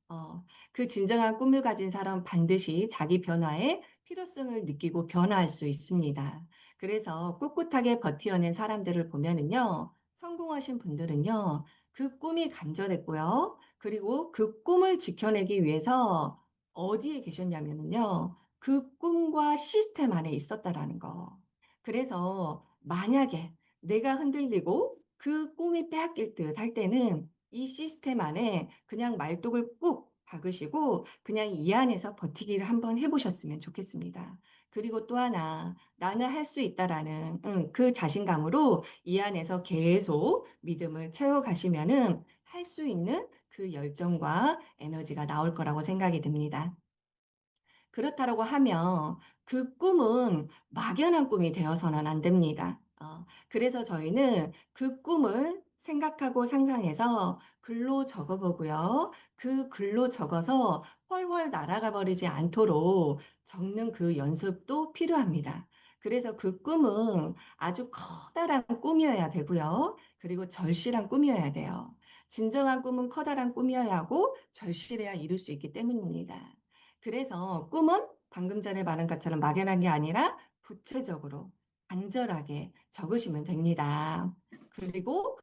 그 진정한 꿈을 가진 사람은 반드시 자기 변화의 필요성을 느끼고 변화할 수 있습니다. 그래서 꿋꿋하게 버텨낸 사람들을 보면은요, 성공하신 분들은요, 그 꿈이 간절했고요. 그리고 그 꿈을 지켜내기 위해서 어디에 계셨냐면은요, 그 꿈과 시스템 안에 있었다라는 거. 그래서 만약에 내가 흔들리고 그 꿈이 빼앗길 듯 할 때는 이 시스템 안에 그냥 말뚝을 꾹 박으시고 그냥 이 안에서 버티기를 한번 해 보셨으면 좋겠습니다. 그리고 또 하나 '나는 할 수 있다.'라는 그 자신감으로 이 안에서 계속 믿음을 채워 가시면은 할 수 있는 그 열정과 에너지가 나올 거라고 생각이 듭니다. 그렇다라고 하면 그 꿈은 막연한 꿈이 되어서는 안 됩니다. 그래서 저희는 그 꿈을 생각하고 상상해서 글로 적어 보고요. 그 글로 적어서 훨훨 날아가 버리지 않도록 적는 그 연습도 필요합니다. 그래서 그 꿈은 아주 커다란 꿈이어야 되고요. 그리고 절실한 꿈이어야 돼요. 진정한 꿈은 커다란 꿈이어야 하고 절실해야 이룰 수 있기 때문입니다. 그래서 꿈은 방금 전에 말한 것처럼 막연한 게 아니라 구체적으로 간절하게 적으시면 됩니다. 그리고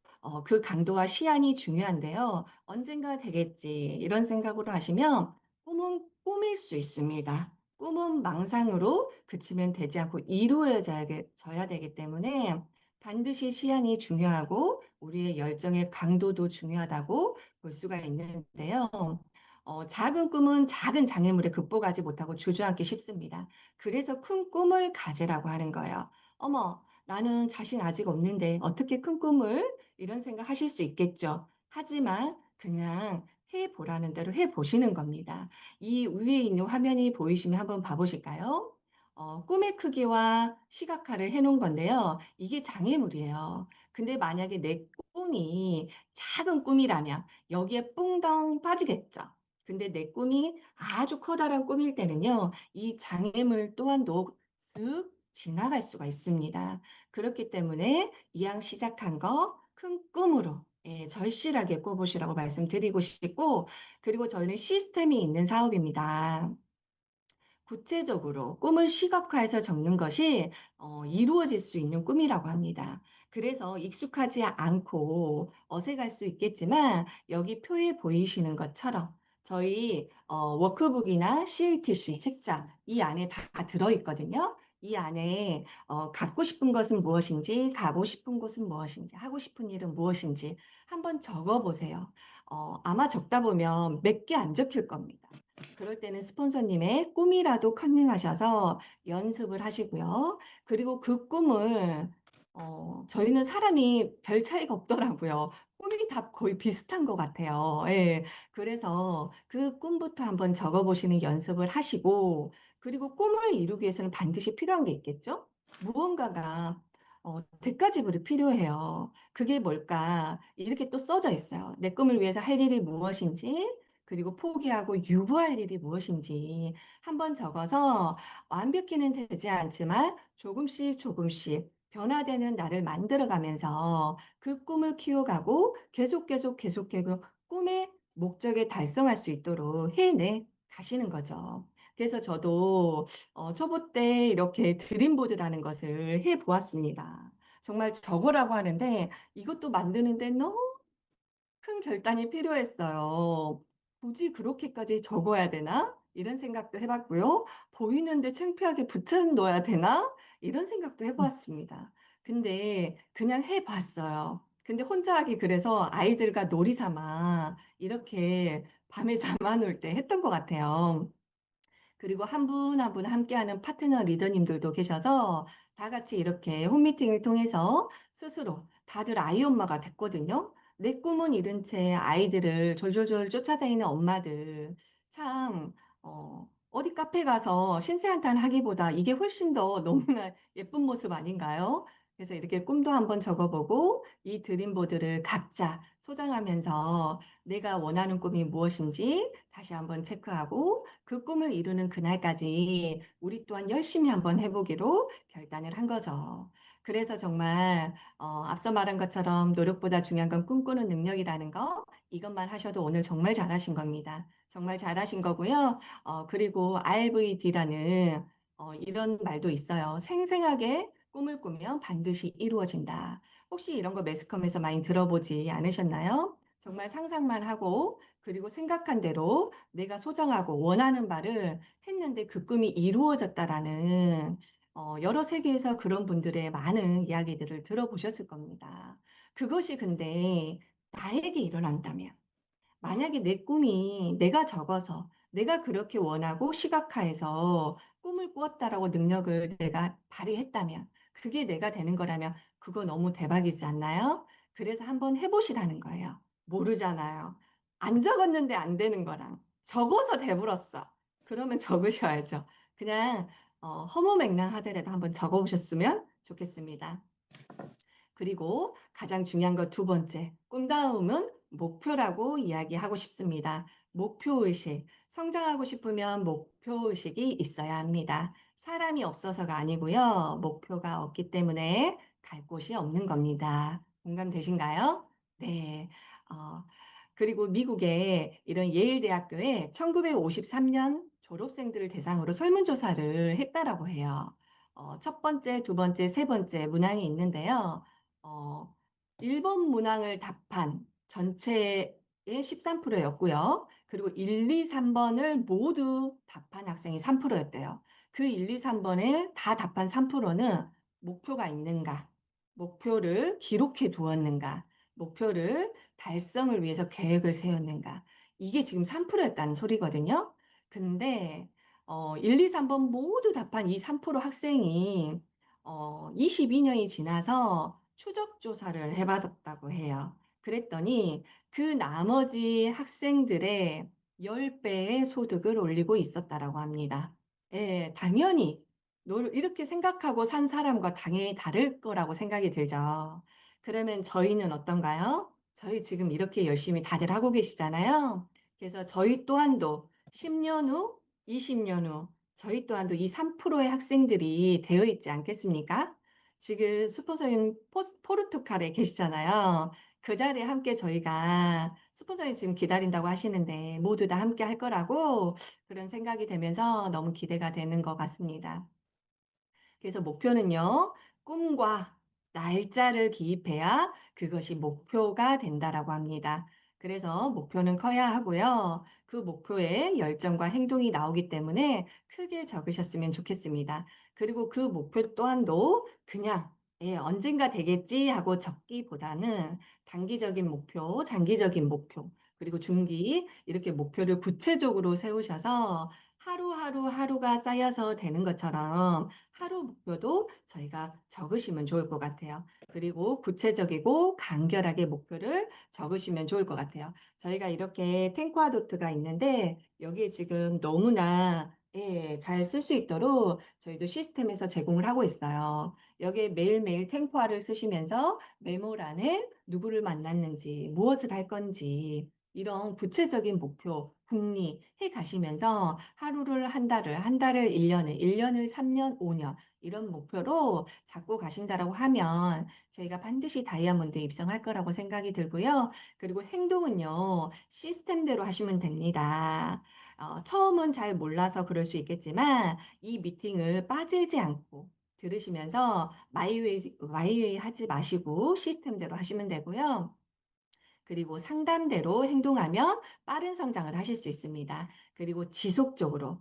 그 강도와 시한이 중요한데요. '언젠가 되겠지.' 이런 생각으로 하시면 꿈은 꿈일 수 있습니다. 꿈은 망상으로 그치면 되지 않고 져야 되기 때문에 반드시 시한이 중요하고 우리의 열정의 강도도 중요하다고 볼 수가 있는데요. 작은 꿈은 작은 장애물에 극복하지 못하고 주저앉기 쉽습니다. 그래서 큰 꿈을 가지라고 하는 거예요. "어머, 나는 자신 아직 없는데 어떻게 큰 꿈을" 이런 생각하실 수 있겠죠. 하지만 그냥 해 보라는 대로 해 보시는 겁니다. 이 위에 있는 화면이 보이시면 한번 봐 보실까요? 꿈의 크기와 시각화를 해 놓은 건데요. 이게 장애물이에요. 근데 만약에 내 꿈이 작은 꿈이라면 여기에 뿡덩 빠지겠죠. 근데 내 꿈이 아주 커다란 꿈일 때는요. 이 장애물 또한도 쓱 지나갈 수가 있습니다. 그렇기 때문에 이왕 시작한 거 큰 꿈으로 절실하게 꿔 보시라고 말씀드리고 싶고, 그리고 저희는 시스템이 있는 사업입니다. 구체적으로 꿈을 시각화해서 적는 것이 이루어질 수 있는 꿈이라고 합니다. 그래서 익숙하지 않고 어색할 수 있겠지만 여기 표에 보이시는 것처럼 저희 워크북이나 CLTC 책자 이 안에 다 들어 있거든요. 이 안에 갖고 싶은 것은 무엇인지, 가고 싶은 곳은 무엇인지, 하고 싶은 일은 무엇인지 한번 적어 보세요. 아마 적다 보면 몇 개 안 적힐 겁니다. 그럴 때는 스폰서님의 꿈이라도 컨닝하셔서 연습을 하시고요. 그리고 그 꿈을 저희는 사람이 별 차이가 없더라고요. 꿈이 다 거의 비슷한 것 같아요. 예. 그래서 그 꿈부터 한번 적어 보시는 연습을 하시고, 그리고 꿈을 이루기 위해서는 반드시 필요한 게 있겠죠? 무언가가 대가 지불이 필요해요. 그게 뭘까? 이렇게 또 써져 있어요. 내 꿈을 위해서 할 일이 무엇인지, 그리고 포기하고 유보할 일이 무엇인지 한번 적어서, 완벽히는 되지 않지만 조금씩 조금씩 변화되는 나를 만들어가면서 그 꿈을 키워가고 계속 꿈의 목적에 달성할 수 있도록 해내 가시는 거죠. 그래서 저도 초보 때 이렇게 드림보드라는 것을 해 보았습니다. 정말 적으라고 하는데 이것도 만드는데 너무 큰 결단이 필요했어요. '굳이 그렇게까지 적어야 되나?' 이런 생각도 해 봤고요. '보이는데 창피하게 붙여 놓아야 되나?' 이런 생각도 해 보았습니다. 근데 그냥 해 봤어요. 근데 혼자 하기 그래서 아이들과 놀이 삼아 이렇게 밤에 잠 안 올 때 했던 것 같아요. 그리고 한 분 한 분 함께하는 파트너 리더님들도 계셔서 다 같이 이렇게 홈미팅을 통해서 스스로 다들 아이 엄마가 됐거든요. 내 꿈은 잃은 채 아이들을 졸졸졸 쫓아다니는 엄마들. 참, 어디 카페 가서 신세한탄 하기보다 이게 훨씬 더 너무나 예쁜 모습 아닌가요? 그래서 이렇게 꿈도 한번 적어보고 이 드림보드를 각자 소장하면서 내가 원하는 꿈이 무엇인지 다시 한번 체크하고 그 꿈을 이루는 그날까지 우리 또한 열심히 한번 해보기로 결단을 한 거죠. 그래서 정말 앞서 말한 것처럼 노력보다 중요한 건 꿈꾸는 능력이라는 거, 이것만 하셔도 오늘 정말 잘하신 겁니다. 정말 잘하신 거고요. 그리고 RVD라는 이런 말도 있어요. 생생하게 꿈을 꾸면 반드시 이루어진다. 혹시 이런 거 매스컴에서 많이 들어보지 않으셨나요? 정말 상상만 하고 그리고 생각한 대로 내가 소장하고 원하는 바를 했는데 그 꿈이 이루어졌다라는 여러 세계에서 그런 분들의 많은 이야기들을 들어보셨을 겁니다. 그것이 근데 나에게 일어난다면, 만약에 내 꿈이 내가 적어서 내가 그렇게 원하고 시각화해서 꿈을 꾸었다라고 능력을 내가 발휘했다면, 그게 내가 되는 거라면 그거 너무 대박이지 않나요? 그래서 한번 해보시라는 거예요. 모르잖아요. 안 적었는데 안 되는 거랑 적어서 돼버렸어. 그러면 적으셔야죠. 그냥 허무맹랑하더라도 한번 적어보셨으면 좋겠습니다. 그리고 가장 중요한 거 두 번째, 꿈다움은 목표라고 이야기하고 싶습니다. 목표의식. 성장하고 싶으면 목표의식이 있어야 합니다. 사람이 없어서가 아니고요. 목표가 없기 때문에 갈 곳이 없는 겁니다. 공감되신가요? 네. 어, 그리고 미국의 이런 예일 대학교에 1953년 졸업생들을 대상으로 설문조사를 했다라고 해요. 첫 번째, 두 번째, 세 번째 문항이 있는데요. 1번 문항을 답한 전체의 13%였고요. 그리고 1, 2, 3번을 모두 답한 학생이 3%였대요. 그 1, 2, 3번을 다 답한 3%는 목표가 있는가, 목표를 기록해 두었는가, 목표를 달성을 위해서 계획을 세웠는가. 이게 지금 3%였다는 소리거든요. 근데 1, 2, 3번 모두 답한 이 3% 학생이 22년이 지나서 추적 조사를 해봤다고 해요. 그랬더니 그 나머지 학생들의 10배의 소득을 올리고 있었다라고 합니다. 예, 당연히 이렇게 생각하고 산 사람과 당연히 다를 거라고 생각이 들죠. 그러면 저희는 어떤가요? 저희 지금 이렇게 열심히 다들 하고 계시잖아요. 그래서 저희 또한도 10년 후, 20년 후 저희 또한도 이 3%의 학생들이 되어 있지 않겠습니까? 지금 스폰서님 포르투갈에 계시잖아요. 그 자리에 함께 저희가 스폰서님 지금 기다린다고 하시는데 모두 다 함께 할 거라고 그런 생각이 되면서 너무 기대가 되는 것 같습니다. 그래서 목표는요, 꿈과 날짜를 기입해야 그것이 목표가 된다라고 합니다. 그래서 목표는 커야 하고요. 그 목표에 열정과 행동이 나오기 때문에 크게 적으셨으면 좋겠습니다. 그리고 그 목표 또한도 그냥 언젠가 되겠지 하고 적기보다는 단기적인 목표, 장기적인 목표, 그리고 중기 이렇게 목표를 구체적으로 세우셔서 하루가 쌓여서 되는 것처럼 하루 목표도 저희가 적으시면 좋을 것 같아요. 그리고 구체적이고 간결하게 목표를 적으시면 좋을 것 같아요. 저희가 이렇게 탱크와도트가 있는데 여기에 지금 너무나 잘 쓸 수 있도록 저희도 시스템에서 제공을 하고 있어요. 여기에 매일매일 탱크와를 쓰시면서 메모란에 누구를 만났는지, 무엇을 할 건지 이런 구체적인 목표, 궁리 해 가시면서 하루를 한 달을, 한 달을 1년을, 1년을 3년, 5년 이런 목표로 잡고 가신다라고 하면 저희가 반드시 다이아몬드 입성할 거라고 생각이 들고요. 그리고 행동은요, 시스템대로 하시면 됩니다. 처음은 잘 몰라서 그럴 수 있겠지만 이 미팅을 빠지지 않고 들으시면서 마이웨이 하지 마시고 시스템대로 하시면 되고요. 그리고 상담대로 행동하면 빠른 성장을 하실 수 있습니다. 그리고 지속적으로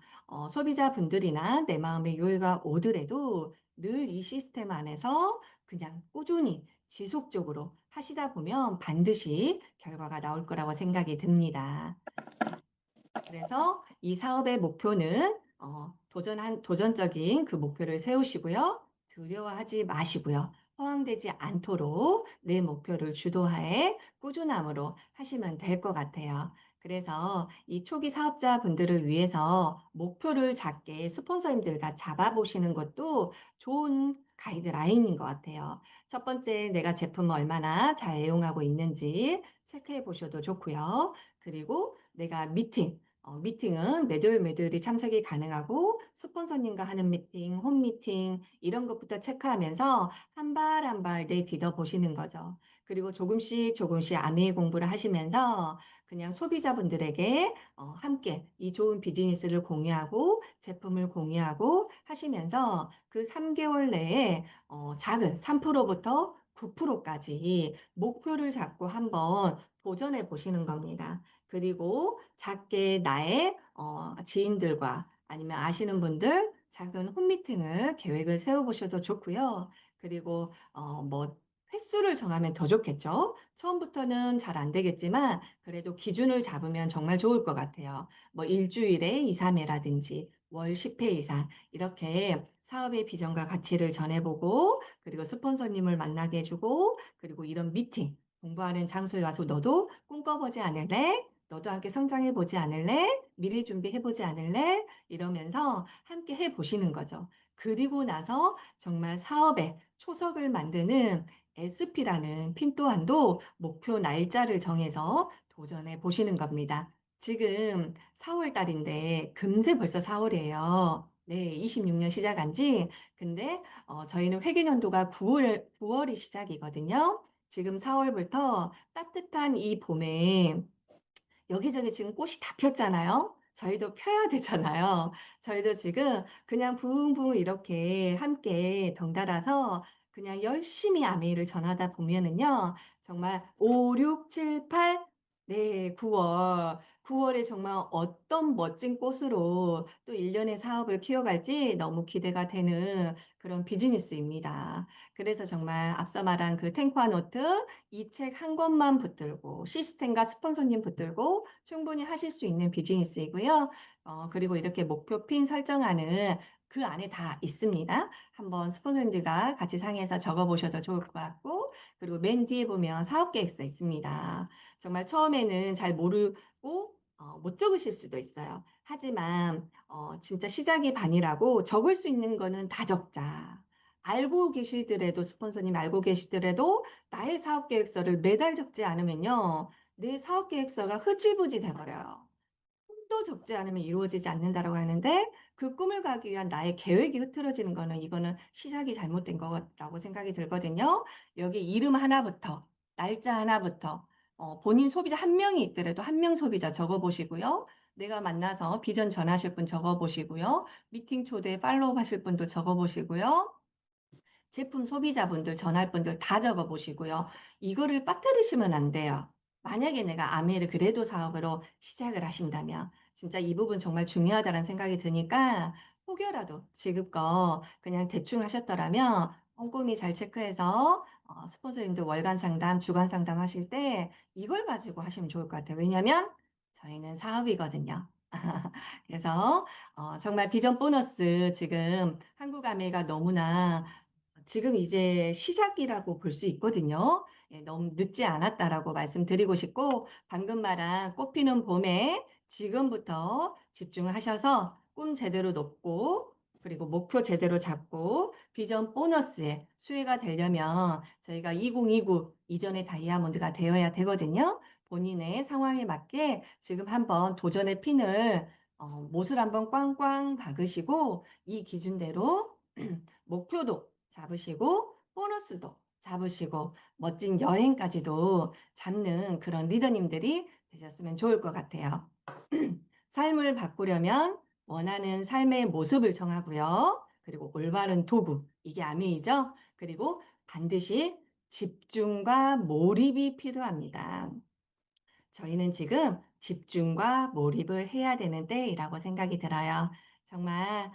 소비자분들이나 내 마음의 요요가 오더라도 늘 이 시스템 안에서 그냥 꾸준히 지속적으로 하시다 보면 반드시 결과가 나올 거라고 생각이 듭니다. 그래서 이 사업의 목표는 도전적인 그 목표를 세우시고요. 두려워하지 마시고요. 허황되지 않도록 내 목표를 주도하에 꾸준함으로 하시면 될 것 같아요. 그래서 이 초기 사업자분들을 위해서 목표를 작게 스폰서님들과 잡아보시는 것도 좋은 가이드라인인 것 같아요. 첫 번째, 내가 제품을 얼마나 잘 애용하고 있는지 체크해 보셔도 좋고요. 그리고 내가 미팅은 매도일이 참석이 가능하고 스폰서님과 하는 미팅, 홈 미팅 이런 것부터 체크하면서 한 발 한 발 내딛어 보시는 거죠. 그리고 조금씩 아메이 공부를 하시면서 그냥 소비자분들에게 함께 이 좋은 비즈니스를 공유하고 제품을 공유하고 하시면서 그 3개월 내에 작은 3%부터 9%까지 목표를 잡고 한번 도전해 보시는 겁니다. 그리고 작게 나의 지인들과 아니면 아시는 분들 작은 홈미팅을 계획을 세워보셔도 좋고요. 그리고 뭐 횟수를 정하면 더 좋겠죠. 처음부터는 잘 안 되겠지만 그래도 기준을 잡으면 정말 좋을 것 같아요. 뭐 일주일에 2, 3회라든지 월 10회 이상 이렇게 사업의 비전과 가치를 전해보고 그리고 스폰서님을 만나게 해주고 그리고 이런 미팅 공부하는 장소에 와서 너도 꿈꿔보지 않을래? 너도 함께 성장해 보지 않을래? 미래 준비해 보지 않을래? 이러면서 함께 해 보시는 거죠. 그리고 나서 정말 사업의 초석을 만드는 SP라는 핀 또한도 목표 날짜를 정해서 도전해 보시는 겁니다. 지금 4월 달인데 금세 벌써 4월이에요. 네, 26년 시작한 지. 근데 저희는 회계연도가 9월이 시작이거든요. 지금 4월부터 따뜻한 이 봄에 여기저기 지금 꽃이 다 폈잖아요. 저희도 펴야 되잖아요. 저희도 지금 그냥 붕붕 이렇게 함께 덩달아서 그냥 열심히 아메이를 전하다 보면은요. 정말 5, 6, 7, 8, 네, 9월. 9월에 정말 어떤 멋진 꽃으로 또 1년의 사업을 키워갈지 너무 기대가 되는 그런 비즈니스입니다. 그래서 정말 앞서 말한 그 탱크와 노트 이 책 한 권만 붙들고 시스템과 스폰서님 붙들고 충분히 하실 수 있는 비즈니스이고요. 그리고 이렇게 목표 핀 설정하는 그 안에 다 있습니다. 한번 스폰서님들과 같이 상의해서 적어보셔도 좋을 것 같고 그리고 맨 뒤에 보면 사업 계획서 있습니다. 정말 처음에는 잘 모르고 못 적으실 수도 있어요. 하지만 진짜 시작이 반이라고 적을 수 있는 거는 다 적자. 알고 계시더라도 스폰서님 알고 계시더라도 나의 사업 계획서를 매달 적지 않으면요. 내 사업 계획서가 흐지부지 돼버려요. 꿈도 적지 않으면 이루어지지 않는다라고 하는데 그 꿈을 가기 위한 나의 계획이 흐트러지는 거는 이거는 시작이 잘못된 거라고 생각이 들거든요. 여기 이름 하나부터 날짜 하나부터 본인 소비자 한 명이 있더라도 한 명 소비자 적어보시고요. 내가 만나서 비전 전하실 분 적어보시고요. 미팅 초대 팔로우 하실 분도 적어보시고요. 제품 소비자분들 전할 분들 다 적어보시고요. 이거를 빠뜨리시면 안 돼요. 만약에 내가 아메이를 그래도 사업으로 시작을 하신다면 진짜 이 부분 정말 중요하다는 생각이 드니까 혹여라도 지금껏 그냥 대충 하셨더라면 꼼꼼히 잘 체크해서 스폰서님들 월간 상담, 주간 상담 하실 때 이걸 가지고 하시면 좋을 것 같아요. 왜냐면 저희는 사업이거든요. 그래서 정말 비전 보너스 지금 한국 아메이가 너무나 지금 이제 시작이라고 볼 수 있거든요. 예, 너무 늦지 않았다라고 말씀드리고 싶고 방금 말한 꽃피는 봄에 지금부터 집중하셔서 꿈 제대로 놓고 그리고 목표 제대로 잡고 비전 보너스에 수혜가 되려면 저희가 2029 이전의 다이아몬드가 되어야 되거든요. 본인의 상황에 맞게 지금 한번 도전의 핀을 못을 한번 꽝꽝 박으시고 이 기준대로 목표도 잡으시고 보너스도 잡으시고 멋진 여행까지도 잡는 그런 리더님들이 되셨으면 좋을 것 같아요. 삶을 바꾸려면 원하는 삶의 모습을 정하고요. 그리고 올바른 도구, 이게 아메이죠. 그리고 반드시 집중과 몰입이 필요합니다. 저희는 지금 집중과 몰입을 해야 되는 때이라고 생각이 들어요. 정말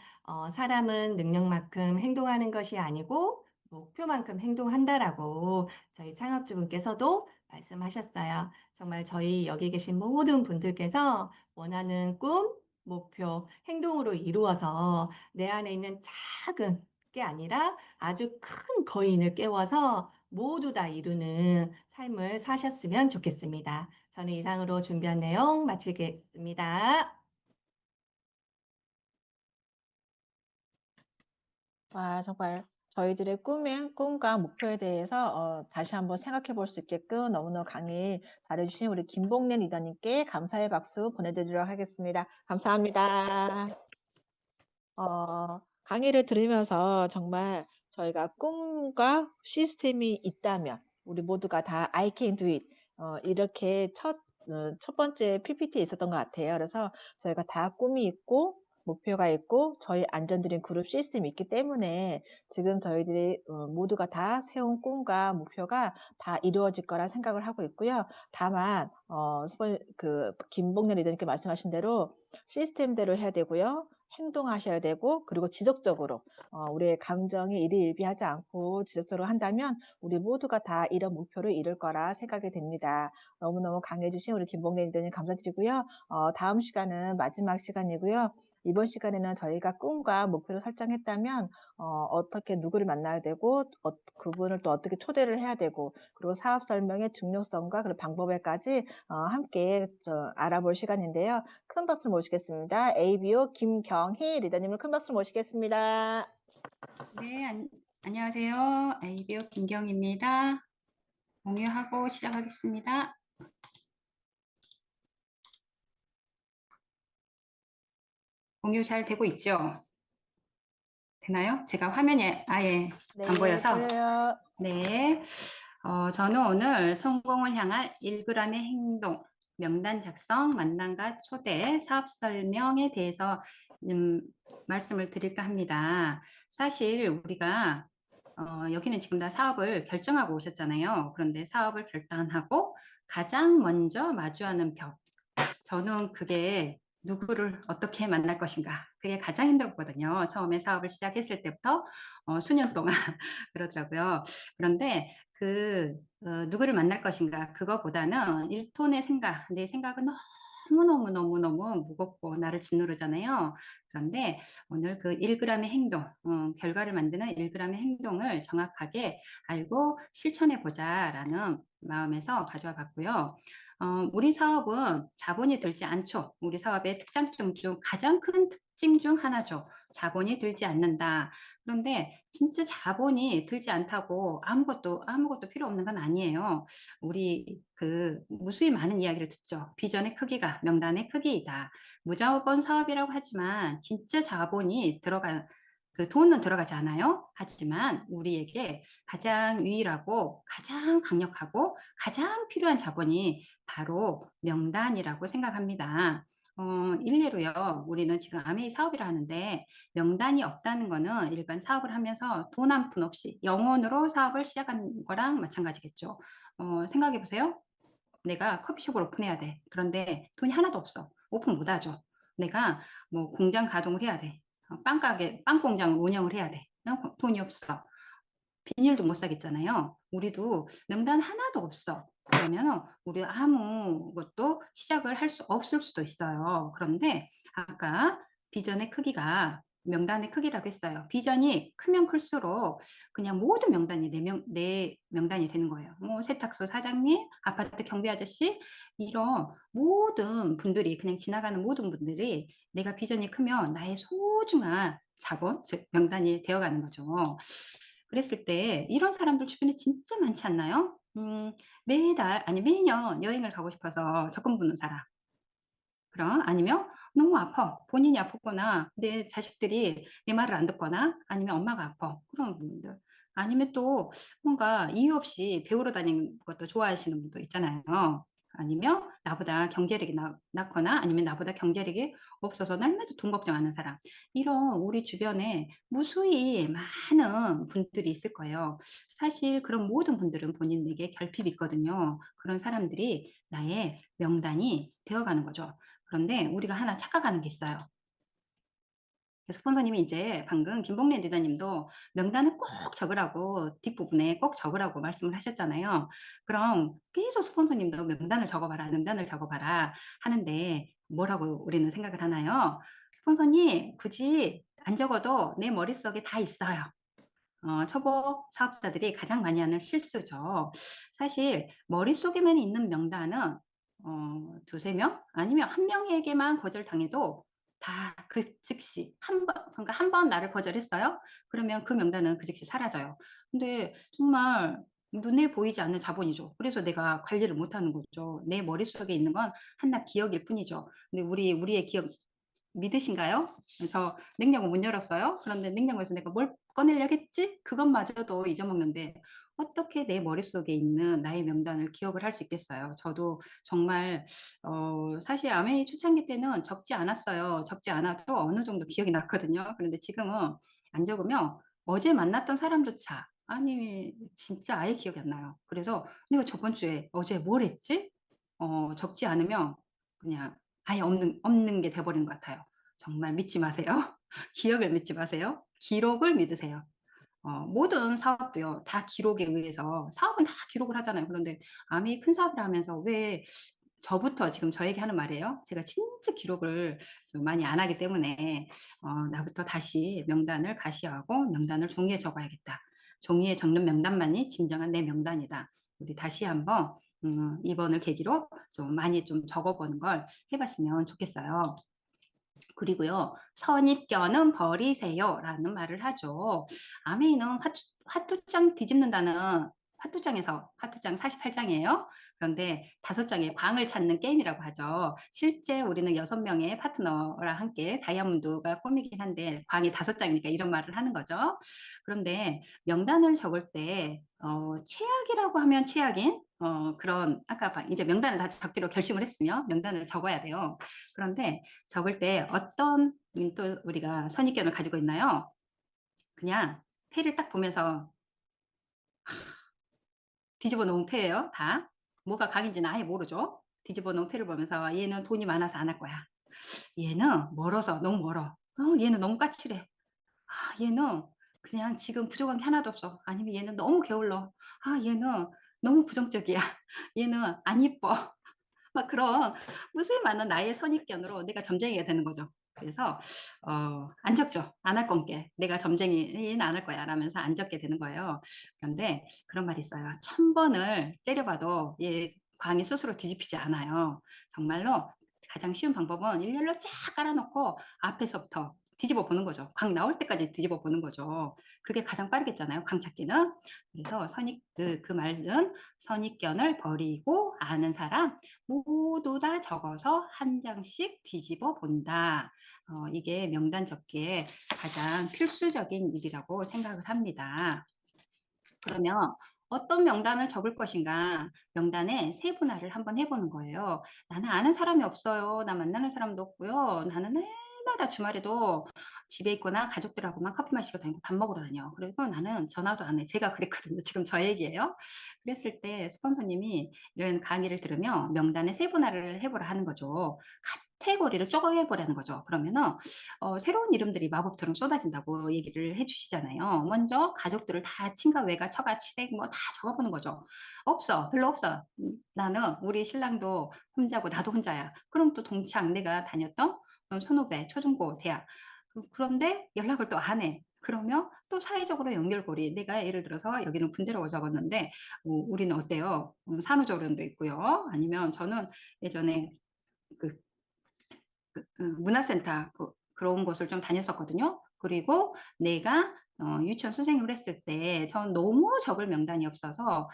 사람은 능력만큼 행동하는 것이 아니고 목표만큼 행동한다라고 저희 창업주분께서도 말씀하셨어요. 정말 저희 여기 계신 모든 분들께서 원하는 꿈, 목표, 행동으로 이루어서 내 안에 있는 작은 게 아니라 아주 큰 거인을 깨워서 모두 다 이루는 삶을 사셨으면 좋겠습니다. 저는 이상으로 준비한 내용 마치겠습니다. 와, 정말 저희들의 꿈과 목표에 대해서 다시 한번 생각해 볼 수 있게끔 너무너무 강의 잘해주신 우리 김봉래 리더님께 감사의 박수 보내드리도록 하겠습니다. 감사합니다. 강의를 들으면서 정말 저희가 꿈과 시스템이 있다면 우리 모두가 다 I can do it 이렇게 첫 번째 PPT에 있었던 것 같아요. 그래서 저희가 다 꿈이 있고 목표가 있고 저희 안전드림 그룹 시스템이 있기 때문에 지금 저희들이 모두가 다 세운 꿈과 목표가 다 이루어질 거라 생각을 하고 있고요. 다만 김봉래 리더님께 말씀하신 대로 시스템대로 해야 되고요. 행동하셔야 되고 그리고 지속적으로 우리의 감정이 일희일비하지 않고 지속적으로 한다면 우리 모두가 다 이런 목표를 이룰 거라 생각이 됩니다. 너무너무 강해 주신 우리 김봉래 리더님 감사드리고요. 다음 시간은 마지막 시간이고요. 이번 시간에는 저희가 꿈과 목표를 설정했다면 어떻게 누구를 만나야 되고 그분을 또 어떻게 초대를 해야 되고 그리고 사업 설명의 중요성과 그리고 방법에까지 함께 알아볼 시간인데요. 큰 박수 모시겠습니다. ABO 김경희 리더님을 큰 박수 모시겠습니다. 네, 안녕하세요. ABO 김경입니다. 공유하고 시작하겠습니다. 공유 잘 되고 있죠? 되나요? 제가 화면이 아예 안 보여서. 보여요. 네. 저는 오늘 성공을 향한 1g의 행동, 명단 작성, 만남과 초대, 사업 설명에 대해서 말씀을 드릴까 합니다. 사실 우리가 여기는 지금 다 사업을 결정하고 오셨잖아요. 그런데 사업을 결단하고 가장 먼저 마주하는 벽. 저는 그게 누구를 어떻게 만날 것인가. 그게 가장 힘들었거든요. 처음에 사업을 시작했을 때부터 수년 동안 그러더라고요. 그런데 누구를 만날 것인가. 그거보다는 1톤의 생각, 내 생각은 너무너무 무겁고 나를 짓누르잖아요. 그런데 오늘 그 1g의 행동, 결과를 만드는 1g의 행동을 정확하게 알고 실천해 보자라는 마음에서 가져와 봤고요. 우리 사업은 자본이 들지 않죠. 우리 사업의 특장점 중 가장 큰 특징 중 하나죠. 자본이 들지 않는다. 그런데 진짜 자본이 들지 않다고 아무것도 필요 없는 건 아니에요. 우리 무수히 많은 이야기를 듣죠. 비전의 크기가 명단의 크기이다. 무자본 사업이라고 하지만 진짜 자본이 돈은 들어가지 않아요. 하지만 우리에게 가장 유일하고 가장 강력하고 가장 필요한 자본이 바로 명단이라고 생각합니다. 일례로요. 우리는 지금 아메이 사업이라 하는데 명단이 없다는 거는 일반 사업을 하면서 돈 한 푼 없이 영원으로 사업을 시작한 거랑 마찬가지겠죠. 생각해 보세요. 내가 커피숍을 오픈해야 돼. 그런데 돈이 하나도 없어. 오픈 못 하죠. 내가 뭐 공장 가동을 해야 돼. 빵 가게, 빵 공장을 운영을 해야 돼. 돈이 없어. 비닐도 못 사겠잖아요. 우리도 명단 하나도 없어. 그러면 우리 아무것도 시작을 할 수 없을 수도 있어요. 그런데 아까 비전의 크기가 명단의 크기라고 했어요. 비전이 크면 클수록 그냥 모든 명단이 내 명단이 되는 거예요. 뭐 세탁소 사장님, 아파트 경비 아저씨 이런 모든 분들이 그냥 지나가는 모든 분들이 내가 비전이 크면 나의 소중한 자본, 즉 명단이 되어가는 거죠. 그랬을 때 이런 사람들 주변에 진짜 많지 않나요? 매달 아니 매년 여행을 가고 싶어서 적금 부는 사람. 그럼 아니면 너무 아파. 본인이 아팠거나 내 자식들이 내 말을 안 듣거나 아니면 엄마가 아파. 그런 분들. 아니면 또 뭔가 이유 없이 배우러 다니는 것도 좋아하시는 분도 있잖아요. 아니면 나보다 경제력이 낮거나 아니면 나보다 경제력이 없어서 날마다 돈 걱정하는 사람. 이런 우리 주변에 무수히 많은 분들이 있을 거예요. 사실 그런 모든 분들은 본인에게 결핍이 있거든요. 그런 사람들이 나의 명단이 되어가는 거죠. 그런데 우리가 하나 착각하는 게 있어요. 스폰서님이 이제 방금 김봉래 리더님도 명단을 꼭 적으라고 뒷부분에 꼭 적으라고 말씀을 하셨잖아요. 그럼 계속 스폰서님도 명단을 적어봐라, 명단을 적어봐라 하는데 뭐라고 우리는 생각을 하나요? 스폰서님 굳이 안 적어도 내 머릿속에 다 있어요. 초보 사업자들이 가장 많이 하는 실수죠. 사실 머릿속에만 있는 명단은 두세 명 아니면 한 명에게만 거절당해도 다 그 즉시 그러니까 한 번 나를 거절했어요. 그러면 그 명단은 그 즉시 사라져요. 근데 정말 눈에 보이지 않는 자본이죠. 그래서 내가 관리를 못하는 거죠. 내 머릿속에 있는 건 한낱 기억일 뿐이죠. 근데 우리의 기억 믿으신가요? 저 냉장고 문 열었어요. 그런데 냉장고에서 내가 뭘 꺼내려고 했지? 그것마저도 잊어먹는데 어떻게 내 머릿속에 있는 나의 명단을 기억을 할 수 있겠어요? 저도 정말 사실 아메이 초창기 때는 적지 않았어요. 적지 않아도 어느 정도 기억이 났거든요. 그런데 지금은 안 적으면 어제 만났던 사람조차 아니 진짜 아예 기억이 안 나요. 그래서 내가 저번 주에 어제 뭘 했지? 적지 않으면 그냥 아예 없는 게 돼버리는 것 같아요. 정말 믿지 마세요. 기억을 믿지 마세요. 기록을 믿으세요. 모든 사업도요, 다 기록에 의해서, 사업은 다 기록을 하잖아요. 그런데 아미 큰 사업을 하면서 왜 저부터 지금 저에게 하는 말이에요. 제가 진짜 기록을 좀 많이 안 하기 때문에 나부터 다시 명단을 가시하고 명단을 종이에 적어야겠다. 종이에 적는 명단만이 진정한 내 명단이다. 우리 다시 한번 이번을 계기로 좀 많이 좀 적어보는 걸 해봤으면 좋겠어요. 그리고요, 선입견은 버리세요 라는 말을 하죠. 아메이는 화투장 뒤집는다는 화투장 48장이에요. 그런데 5장의 광을 찾는 게임이라고 하죠. 실제 우리는 6명의 파트너랑 함께 다이아몬드가 꿈이긴 한데 광이 5장이니까 이런 말을 하는 거죠. 그런데 명단을 적을 때 최악이라고 하면 최악인 그런 아까 이제 명단을 다 적기로 결심을 했으면 명단을 적어야 돼요. 그런데 적을 때 어떤 또 우리가 선입견을 가지고 있나요? 그냥 패를 딱 보면서 뒤집어 놓은 패예요. 다. 뭐가 강인지는 아예 모르죠. 뒤집어 놓은 패를 보면서 얘는 돈이 많아서 안 할 거야. 얘는 멀어서 너무 멀어. 얘는 너무 까칠해. 얘는 그냥 지금 부족한 게 하나도 없어. 아니면 얘는 너무 게을러. 얘는 너무 부정적이야. 얘는 안 이뻐. 막 그런 무수히 많은 나의 선입견으로 내가 점쟁이가 되는 거죠. 그래서 안 적죠. 안 할 건게. 내가 점쟁이는 안 할 거야 라면서 안 적게 되는 거예요. 그런데 그런 말이 있어요. 1000번을 때려봐도 얘 광이 스스로 뒤집히지 않아요. 정말로 가장 쉬운 방법은 일렬로 쫙 깔아놓고 앞에서부터 뒤집어 보는 거죠. 광 나올 때까지 뒤집어 보는 거죠. 그게 가장 빠르겠잖아요. 광 찾기는. 그래서 그 말은 선입견을 버리고 아는 사람 모두 다 적어서 한 장씩 뒤집어 본다. 이게 명단 적기에 가장 필수적인 일이라고 생각을 합니다. 그러면 어떤 명단을 적을 것인가 명단의 세분화를 한번 해보는 거예요. 나는 아는 사람이 없어요. 나 만나는 사람도 없고요. 나는 해마다 주말에도 집에 있거나 가족들하고만 커피 마시러 다니고 밥 먹으러 다녀. 그래서 나는 전화도 안 해. 제가 그랬거든요. 지금 저 얘기예요. 그랬을 때 스폰서님이 이런 강의를 들으면 명단에 세분화를 해보라 하는 거죠. 카테고리를 쪼개보라는 거죠. 그러면은 새로운 이름들이 마법처럼 쏟아진다고 얘기를 해주시잖아요. 먼저 가족들을 다 친가, 외가, 처가, 치댁 뭐 다 적어보는 거죠. 없어, 별로 없어. 나는 우리 신랑도 혼자고 나도 혼자야. 그럼 또 동창 내가 다녔던 선후배, 초중고, 대학. 그런데 연락을 또 안 해. 그러면 또 사회적으로 연결고리. 내가 예를 들어서 여기는 군대라고 적었는데 우리는 어때요? 산후조리원도 있고요. 아니면 저는 예전에 그 문화센터 그런 곳을 좀 다녔었거든요. 그리고 내가 유치원 선생님을 했을 때 전 너무 적을 명단이 없어서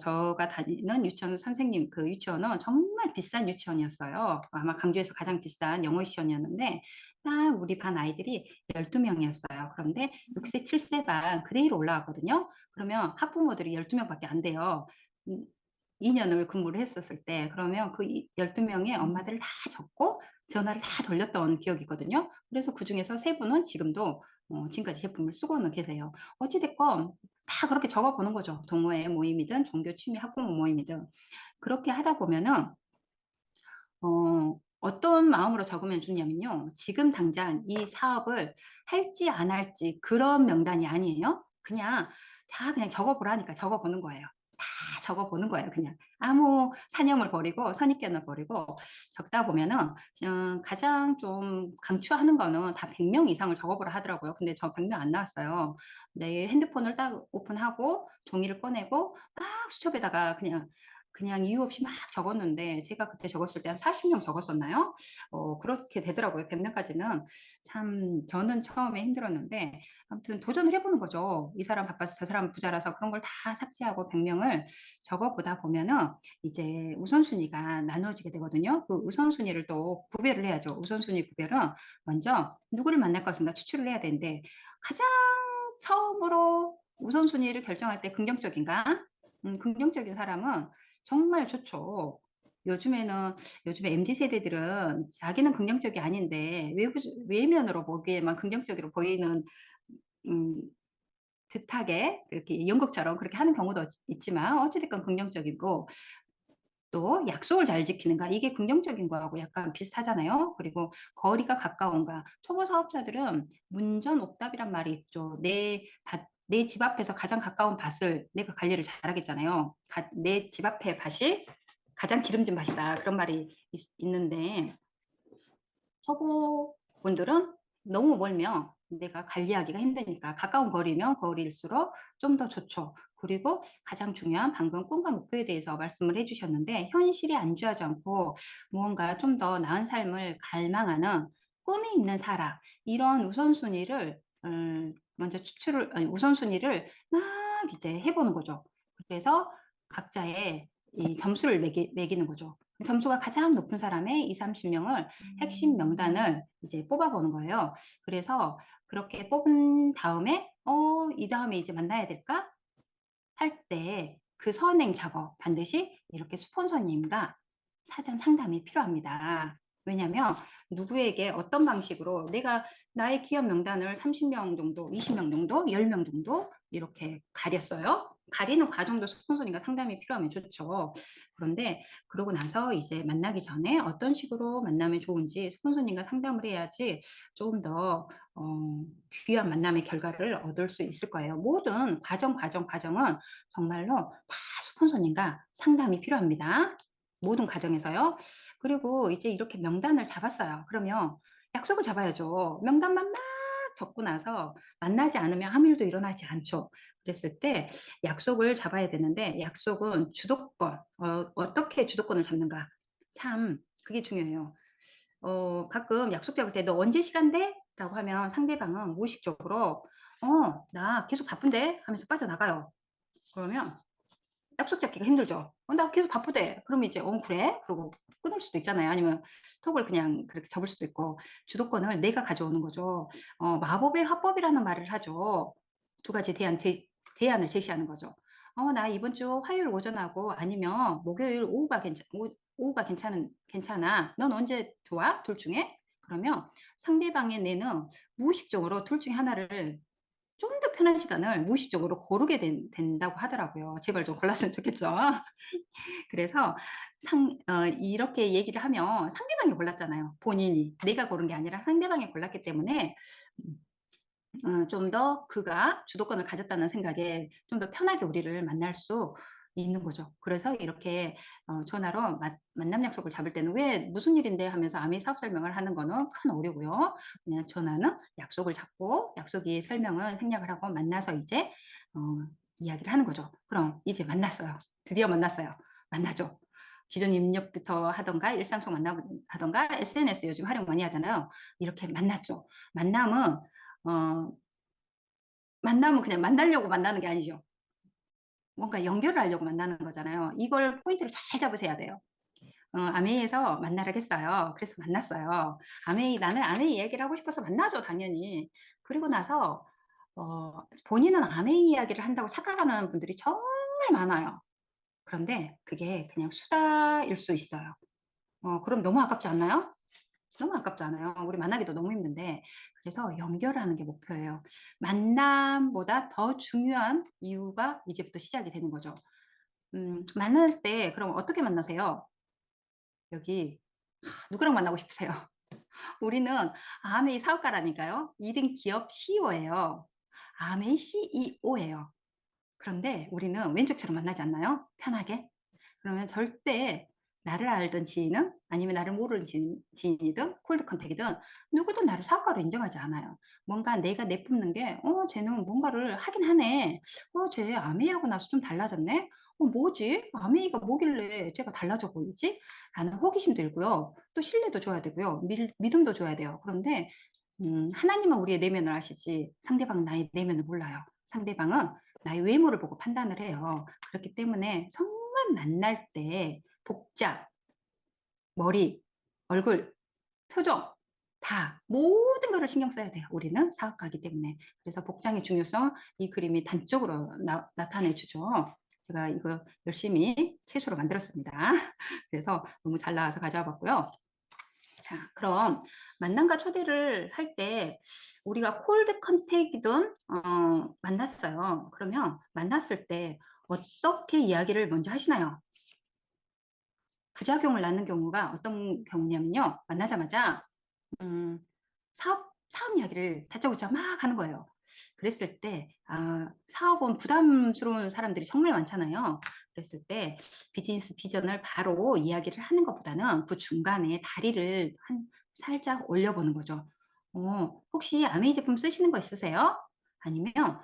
제가 다니는 유치원 선생님 그 유치원은 정말 비싼 유치원이었어요. 아마 강주에서 가장 비싼 영어 유치원이었는데 딱 우리 반 아이들이 12명이었어요. 그런데 6세, 7세 반 그대로 올라왔거든요. 그러면 학부모들이 12명밖에 안 돼요. 2년을 근무를 했었을 때 그러면 그 12명의 엄마들을 다 적고 전화를 다 돌렸던 기억이 있거든요. 그래서 그중에서 3분은 지금도 지금까지 제품을 쓰고는 계세요. 어찌 됐건 다 그렇게 적어보는 거죠. 동호회 모임이든 종교 취미 학부모 모임이든. 그렇게 하다 보면은 어떤 마음으로 적으면 좋냐면요. 지금 당장 이 사업을 할지 안 할지 그런 명단이 아니에요. 그냥 다 그냥 적어보라니까 적어보는 거예요. 다 적어보는 거예요. 그냥 아무 사념을 버리고 선입견을 버리고 적다 보면은 가장 좀 강추하는 거는 다 100명 이상을 적어보라 하더라고요. 근데 저 100명 안 나왔어요. 내 핸드폰을 딱 오픈하고 종이를 꺼내고 막 수첩에다가 그냥 이유 없이 막 적었는데 제가 그때 적었을 때 한 40명 적었었나요? 그렇게 되더라고요. 100명까지는. 참 저는 처음에 힘들었는데 아무튼 도전을 해보는 거죠. 이 사람 바빠서 저 사람 부자라서 그런 걸 다 삭제하고 100명을 적어보다 보면은 이제 우선순위가 나눠지게 되거든요. 그 우선순위를 또 구별을 해야죠. 우선순위 구별은 먼저 누구를 만날 것인가 추출을 해야 되는데 가장 처음으로 우선순위를 결정할 때 긍정적인가? 긍정적인 사람은 정말 좋죠. 요즘에 MZ 세대들은 자기는 긍정적이 아닌데 외면으로 보기에만 긍정적으로 보이는 음, 듯하게 그렇게 연극처럼 그렇게 하는 경우도 있지만 어찌됐건 긍정적이고 또 약속을 잘 지키는가 이게 긍정적인 거하고 약간 비슷하잖아요. 그리고 거리가 가까운가 초보 사업자들은 문전옥답이란 말이 있죠. 내 집 앞에서 가장 가까운 밭을 내가 관리를 잘하겠잖아요. 내 집 앞에 밭이 가장 기름진 밭이다. 그런 말이 있는데 초보분들은 너무 멀면 내가 관리하기가 힘드니까 가까운 거리면 거리일수록 좀 더 좋죠. 그리고 가장 중요한 방금 꿈과 목표에 대해서 말씀을 해주셨는데 현실이 안주하지 않고 무언가 좀 더 나은 삶을 갈망하는 꿈이 있는 사람 이런 우선순위를 먼저 우선순위를 막 이제 해보는 거죠. 그래서 각자의 이 점수를 매기는 거죠. 점수가 가장 높은 사람의 2, 30명을 핵심 명단을 이제 뽑아보는 거예요. 그래서 그렇게 뽑은 다음에 이 다음에 이제 만나야 될까? 할 때 그 선행 작업 반드시 이렇게 스폰서님과 사전 상담이 필요합니다. 왜냐하면 누구에게 어떤 방식으로 내가 나의 기업 명단을 30명 정도, 20명 정도, 10명 정도 이렇게 가렸어요. 가리는 과정도 스폰서님과 상담이 필요하면 좋죠. 그런데 그러고 나서 이제 만나기 전에 어떤 식으로 만나면 좋은지 스폰서님과 상담을 해야지 조금 더 귀한 만남의 결과를 얻을 수 있을 거예요. 모든 과정은 정말로 다 스폰서님과 상담이 필요합니다. 모든 과정에서요. 그리고 이제 이렇게 명단을 잡았어요. 그러면 약속을 잡아야죠. 명단만 막 적고 나서 만나지 않으면 아무 일도 일어나지 않죠. 그랬을 때 약속을 잡아야 되는데 약속은 주도권, 어떻게 주도권을 잡는가. 참 그게 중요해요. 가끔 약속 잡을 때 너 언제 시간 돼? 라고 하면 상대방은 무의식적으로 나 계속 바쁜데? 하면서 빠져나가요. 그러면 약속 잡기가 힘들죠. 나 계속 바쁘대. 그러면 이제 그래? 그러고 끊을 수도 있잖아요. 아니면 톡을 그냥 그렇게 접을 수도 있고 주도권을 내가 가져오는 거죠. 마법의 화법이라는 말을 하죠. 두 가지 대안을 제시하는 거죠. 나 이번 주 화요일 오전하고 아니면 목요일 오후가 괜찮아. 넌 언제 좋아? 둘 중에? 그러면 상대방의 뇌는 무의식적으로 둘 중에 하나를 좀 더 편한 시간을 무의식적으로 고르게 된다고 하더라고요. 제발 좀 골랐으면 좋겠죠. 그래서 이렇게 얘기를 하면 상대방이 골랐잖아요. 본인이. 내가 고른 게 아니라 상대방이 골랐기 때문에 좀 더 그가 주도권을 가졌다는 생각에 좀 더 편하게 우리를 만날 수 있는 거죠. 그래서 이렇게 전화로 만남 약속을 잡을 때는 왜 무슨 일인데 하면서 아미 사업 설명을 하는 거는 큰 오류고요. 그냥 전화는 약속을 잡고 약속이 설명을 생략을 하고 만나서 이제 이야기를 하는 거죠. 그럼 이제 만났어요. 드디어 만났어요. 만나죠. 기존 입력부터 하던가 일상 속 하던가 SNS 요즘 활용 많이 하잖아요. 이렇게 만났죠. 만남은 그냥 만나려고 만나는 게 아니죠. 뭔가 연결을 하려고 만나는 거잖아요. 이걸 포인트를 잘 잡으셔야 돼요. 아메이에서 만나라겠어요. 그래서 만났어요. 나는 아메이 이야기를 하고 싶어서 만나죠, 당연히. 그리고 나서 본인은 아메이 이야기를 한다고 착각하는 분들이 정말 많아요. 그런데 그게 그냥 수다일 수 있어요. 그럼 너무 아깝지 않나요? 너무 아깝잖아요. 우리 만나기도 너무 힘든데. 그래서 연결하는 게 목표예요. 만남보다 더 중요한 이유가 이제부터 시작이 되는 거죠. 만날 때 그럼 어떻게 만나세요? 여기 누구랑 만나고 싶으세요? 우리는 아메이 사업가라니까요. 2등 기업 CEO예요. 아메이 CEO예요. 그런데 우리는 왼쪽처럼 만나지 않나요? 편하게. 그러면 절대 나를 알던 지인은 아니면 나를 모르는 지인이든 콜드 컨택이든 누구도 나를 사업가로 인정하지 않아요. 뭔가 내가 내뿜는 게 쟤는 뭔가를 하긴 하네. 쟤 아메이하고 나서 좀 달라졌네. 뭐지? 아메이가 뭐길래 쟤가 달라져 보이지? 라는 호기심도 들고요. 또 신뢰도 줘야 되고요. 믿음도 줘야 돼요. 그런데 하나님은 우리의 내면을 아시지 상대방은 나의 내면을 몰라요. 상대방은 나의 외모를 보고 판단을 해요. 그렇기 때문에 정말 만날 때 복장, 머리, 얼굴, 표정 다 모든 거를 신경 써야 돼요. 우리는 사업가이기 때문에. 그래서 복장의 중요성 이 그림이 단적으로 나타내 주죠. 제가 이거 열심히 채소로 만들었습니다. 그래서 너무 잘 나와서 가져와 봤고요. 자, 그럼 만남과 초대를 할 때 우리가 콜드 컨택이든 만났어요. 그러면 만났을 때 어떻게 이야기를 먼저 하시나요? 부작용을 낳는 경우가 어떤 경우냐면요. 만나자마자 사업 이야기를 다짜고짜 막 하는 거예요. 그랬을 때 사업은 부담스러운 사람들이 정말 많잖아요. 그랬을 때 비즈니스 비전을 바로 이야기를 하는 것보다는 그 중간에 다리를 살짝 올려보는 거죠. 혹시 아메이 제품 쓰시는 거 있으세요? 아니면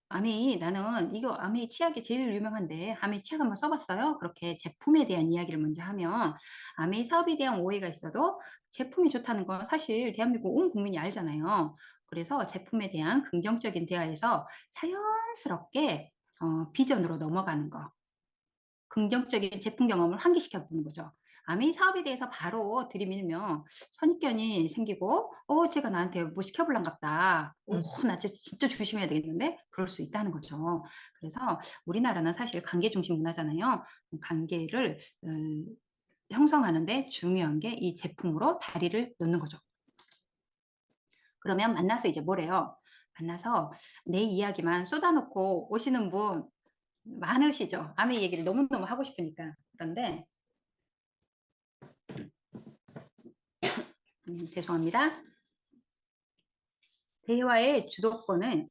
아메이 나는 이거 아메이 치약이 제일 유명한데 아메이 치약 한번 써봤어요? 그렇게 제품에 대한 이야기를 먼저 하면 아메이 사업에 대한 오해가 있어도 제품이 좋다는 건 사실 대한민국 온 국민이 알잖아요. 그래서 제품에 대한 긍정적인 대화에서 자연스럽게 비전으로 넘어가는 거. 긍정적인 제품 경험을 환기시켜 보는 거죠. 아메이 사업에 대해서 바로 들이밀면 선입견이 생기고 제가 나한테 뭐 시켜볼란갑다. 나 진짜 조심해야 되겠는데? 그럴 수 있다는 거죠. 그래서 우리나라는 사실 관계 중심 문화잖아요. 관계를 형성하는데 중요한 게 이 제품으로 다리를 놓는 거죠. 그러면 만나서 이제 뭐래요? 만나서 내 이야기만 쏟아놓고 오시는 분 많으시죠? 아메이 얘기를 너무너무 하고 싶으니까. 그런데 죄송합니다. 대화의 주도권은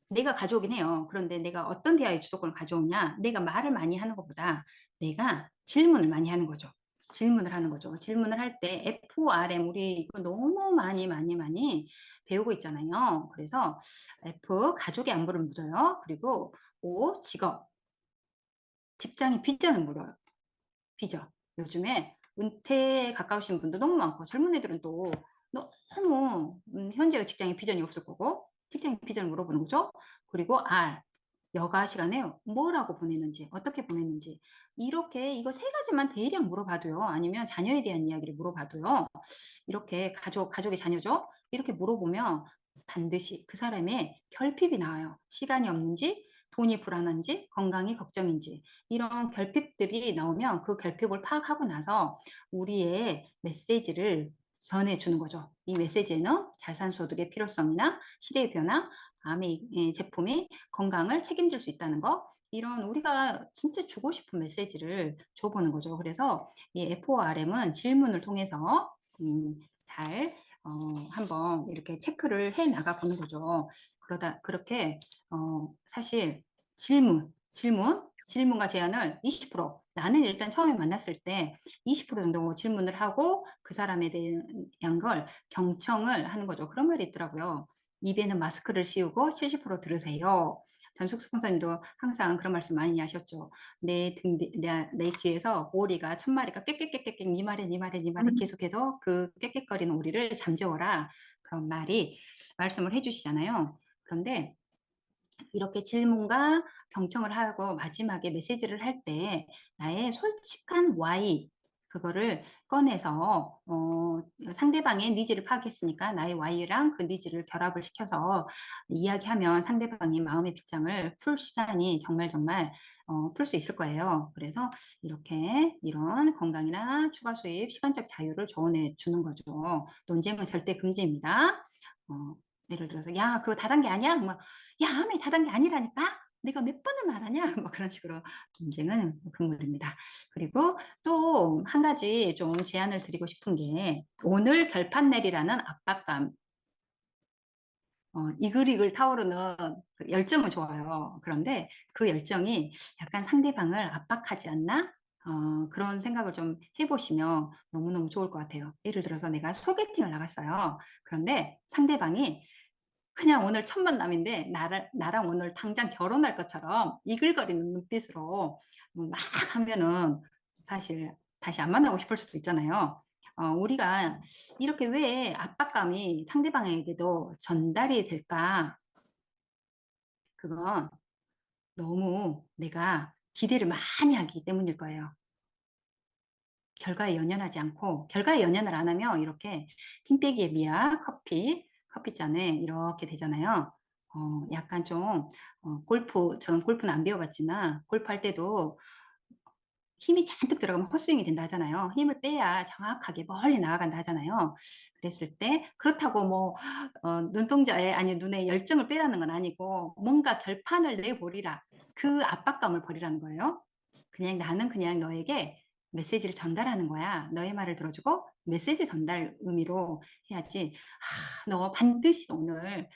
내가 가져오긴 해요. 그런데 내가 어떤 대화의 주도권을 가져오냐? 내가 말을 많이 하는 것보다 내가 질문을 많이 하는 거죠. 질문을 하는 거죠. 질문을 할 때 FRM 우리 이거 너무 많이 배우고 있잖아요. 그래서 F 가족의 안부를 묻어요. 그리고 O 직업 직장의 비전을 물어요. 비전. 요즘에 은퇴에 가까우신 분도 너무 많고 젊은 애들은 또 너무 현재 직장의 비전이 없을 거고 직장의 비전을 물어보는 거죠. 그리고 R 여가 시간에 뭐라고 보내는지 어떻게 보내는지 이렇게 이거 세 가지만 대략 물어봐도요. 아니면 자녀에 대한 이야기를 물어봐도요. 이렇게 가족의 자녀죠. 이렇게 물어보면 반드시 그 사람의 결핍이 나와요. 시간이 없는지 돈이 불안한지, 건강이 걱정인지 이런 결핍들이 나오면 그 결핍을 파악하고 나서 우리의 메시지를 전해주는 거죠. 이 메시지에는 자산소득의 필요성이나 시대의 변화, 암의 제품이 건강을 책임질 수 있다는 거, 이런 우리가 진짜 주고 싶은 메시지를 줘보는 거죠. 그래서 이 F4RM은 질문을 통해서 잘 한번 이렇게 체크를 해 나가 보는 거죠. 그렇게 사실 질문과 제안을 20%, 나는 일단 처음에 만났을 때 20% 정도 질문을 하고 그 사람에 대한 걸 경청을 하는 거죠. 그런 말이 있더라고요. 입에는 마스크를 씌우고 70% 들으세요. 전숙 스폰서님도 항상 그런 말씀 많이 하셨죠. 내 귀에서 오리가 1000마리가 깨깨깨깨깨 니 말해 계속해서 그 깨깨거리는 오리를 잠재워라. 그런 말씀을 해주시잖아요. 그런데 이렇게 질문과 경청을 하고 마지막에 메시지를 할 때 나의 솔직한 why 그거를 꺼내서 상대방의 니즈를 파악했으니까 나의 why랑 그 니즈를 결합을 시켜서 이야기하면 상대방이 마음의 빗장을 풀 시간이 정말 풀 수 있을 거예요. 그래서 이런 건강이나 추가 수입, 시간적 자유를 조언해 주는 거죠. 논쟁은 절대 금지입니다. 예를 들어서 야 그거 다단계 아니야? 막, 야 암이 다단계 아니라니까? 내가 몇 번을 말하냐? 뭐 그런 식으로 논쟁은 금물입니다. 그리고 또 한 가지 좀 제안을 드리고 싶은 게 오늘 결판 내리라는 압박감. 이글이글 타오르는 그 열정은 좋아요. 그런데 그 열정이 약간 상대방을 압박하지 않나? 그런 생각을 좀 해보시면 너무너무 좋을 것 같아요. 예를 들어서 내가 소개팅을 나갔어요. 그런데 상대방이 그냥 오늘 첫 만남인데 나랑 오늘 당장 결혼할 것처럼 이글거리는 눈빛으로 막 하면은 사실 다시 안 만나고 싶을 수도 있잖아요. 우리가 이렇게 왜 압박감이 상대방에게도 전달이 될까? 그건 너무 내가 기대를 많이 하기 때문일 거예요. 결과에 연연하지 않고, 결과에 연연을 안 하면 이렇게 흰빼기의 미약 커피잔에 이렇게 되잖아요. 약간 좀 저는 골프는 안 배워봤지만 골프할 때도 힘이 잔뜩 들어가면 헛스윙이 된다 하잖아요. 힘을 빼야 정확하게 멀리 나아간다 하잖아요. 그랬을 때 그렇다고 뭐 눈동자에 아니 눈에 열정을 빼라는 건 아니고 뭔가 결판을 내버리라. 그 압박감을 버리라는 거예요. 나는 그냥 너에게 메시지를 전달하는 거야. 너의 말을 들어주고 메시지 전달 의미로 해야지. 너 반드시 오늘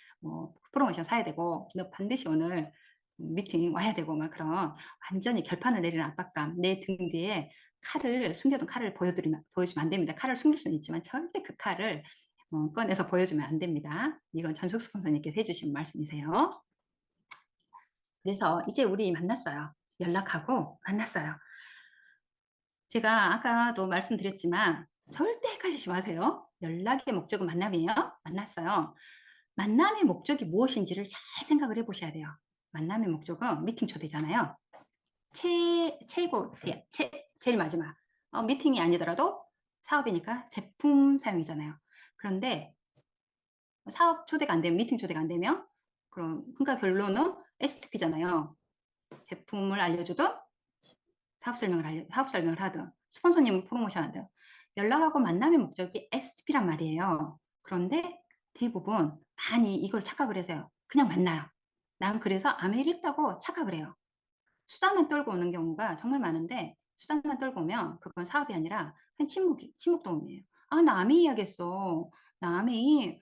프로모션 사야 되고 너 반드시 오늘 미팅 와야 되고 막 그런 완전히 결판을 내리는 압박감, 내 등 뒤에 숨겨둔 칼을 보여주면 안 됩니다. 칼을 숨길 수는 있지만 절대 그 칼을 꺼내서 보여주면 안 됩니다. 이건 전숙 스폰서님께서 해주신 말씀이세요. 그래서 이제 우리 만났어요. 연락하고 만났어요. 제가 아까도 말씀드렸지만 절대 헷갈리지 마세요. 연락의 목적은 만남이에요. 만났어요. 만남의 목적이 무엇인지를 잘 생각을 해보셔야 돼요. 만남의 목적은 미팅 초대잖아요. 제일 마지막 미팅이 아니더라도 사업이니까 제품 사용이잖아요. 그런데 사업 초대가 안 되면 미팅 초대가 안 되면 그러니까 결론은 STP잖아요. 제품을 알려주든 사업 설명을 하든 스폰서님은 프로모션 하든 연락하고 만남의 목적이 STP란 말이에요. 그런데 대부분 많이 이걸 착각을 해서요. 그냥 만나요. 난 그래서 아메리를 했다고 착각을 해요. 수다만 떨고 오는 경우가 정말 많은데 수다만 떨고 오면 그건 사업이 아니라 그냥 친목 도움이에요. 나 아메이 해야겠어. 나 아메이.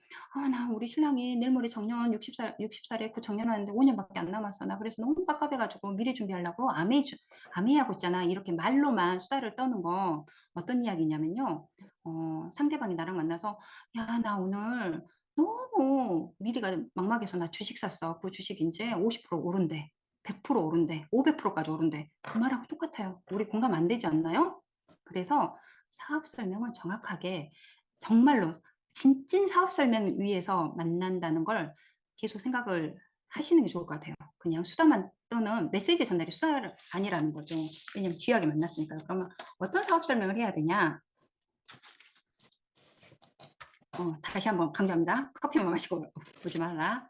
나 우리 신랑이 내일 모레 정년 60살에 그 정년하는데 5년밖에 안 남았어. 나 그래서 너무 깝깝해가지고 미리 준비하려고 아메이 하고 있잖아. 이렇게 말로만 수다를 떠는 건 어떤 이야기냐면요. 상대방이 나랑 만나서 야, 나 오늘 너무 미리가 막막해서 나 주식 샀어. 그 주식 이제 50% 오른대. 100% 오른대, 500%까지 오른대. 그 말하고 똑같아요. 우리 공감 안 되지 않나요? 그래서 사업 설명은 정확하게 정말로 진찐 사업 설명 위해서 만난다는 걸 계속 생각을 하시는 게 좋을 것 같아요. 그냥 수다만 떠는 메시지 전달이 수다가 아니라는 거죠. 왜냐면 귀하게 만났으니까요. 그러면 어떤 사업 설명을 해야 되냐? 다시 한번 강조합니다. 커피만 마시고 보지 말라.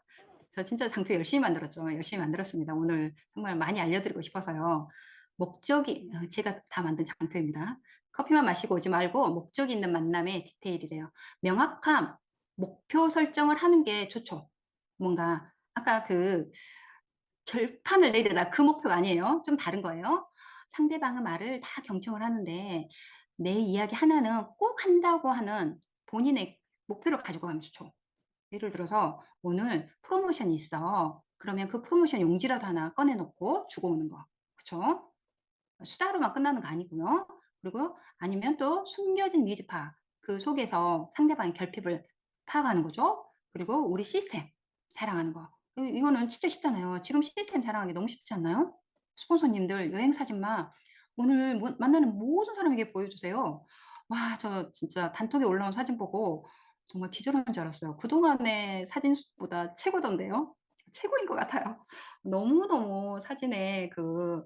저 진짜 장표 열심히 만들었죠. 열심히 만들었습니다. 오늘 정말 많이 알려드리고 싶어서요. 목적이 제가 다 만든 장표입니다. 커피만 마시고 오지 말고 목적 있는 만남의 디테일이래요. 명확한 목표 설정을 하는 게 좋죠. 뭔가 아까 그 결판을 내리라 그 목표가 아니에요. 좀 다른 거예요. 상대방의 말을 다 경청을 하는데 내 이야기 하나는 꼭 한다고 하는 본인의 목표를 가지고 가면 좋죠. 예를 들어서 오늘 프로모션이 있어. 그러면 그 프로모션 용지라도 하나 꺼내놓고 주고 오는 거. 그쵸? 수다로만 끝나는 거 아니고요. 그리고 아니면 또 숨겨진 니즈 파악. 그 속에서 상대방의 결핍을 파악하는 거죠. 그리고 우리 시스템 자랑하는 거. 이거는 진짜 쉽잖아요. 지금 시스템 자랑하기 너무 쉽지 않나요? 스폰서님들 여행 사진만 오늘 만나는 모든 사람에게 보여주세요. 와, 저 진짜 단톡에 올라온 사진 보고 정말 기절하는 줄 알았어요. 그동안의 사진 숲보다 최고던데요. 최고인 것 같아요. 너무너무 사진에 그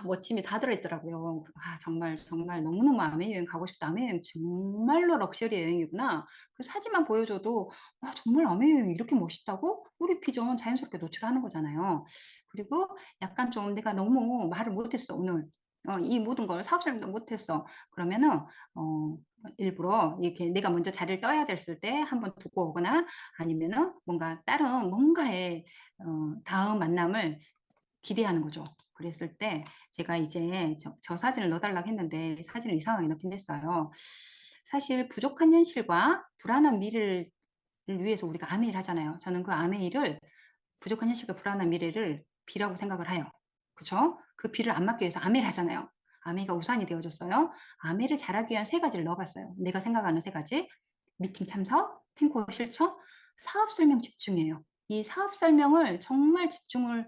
멋짐이 다 들어있더라고요. 정말 정말 너무너무 아메 여행 가고 싶다. 아메 여행 정말로 럭셔리 여행이구나. 그 사진만 보여줘도 와 정말 아메 여행이 이렇게 멋있다고? 우리 비전 자연스럽게 노출하는 거잖아요. 그리고 약간 좀 내가 너무 말을 못했어 오늘. 이 모든 걸 사업 설명도 못했어. 그러면은 일부러 이렇게 내가 먼저 자리를 떠야 됐을 때 한번 두고 오거나 아니면은 뭔가 다른 뭔가의 다음 만남을 기대하는 거죠. 그랬을 때 제가 이제 저 사진을 넣어달라고 했는데 사진을 이상하게 넣긴 했어요. 사실 부족한 현실과 불안한 미래를 위해서 우리가 아메이를 하잖아요. 저는 그 아메이를 부족한 현실과 불안한 미래를 비라고 생각을 해요. 그쵸? 그 비를 안 맞기 위해서 아메이를 하잖아요. 아메이가 우산이 되어줬어요. 아메이를 잘하기 위한 3가지를 넣어봤어요. 내가 생각하는 3가지. 미팅 참석, 탱고 실천, 사업 설명 집중이에요. 이 사업 설명을 정말 집중을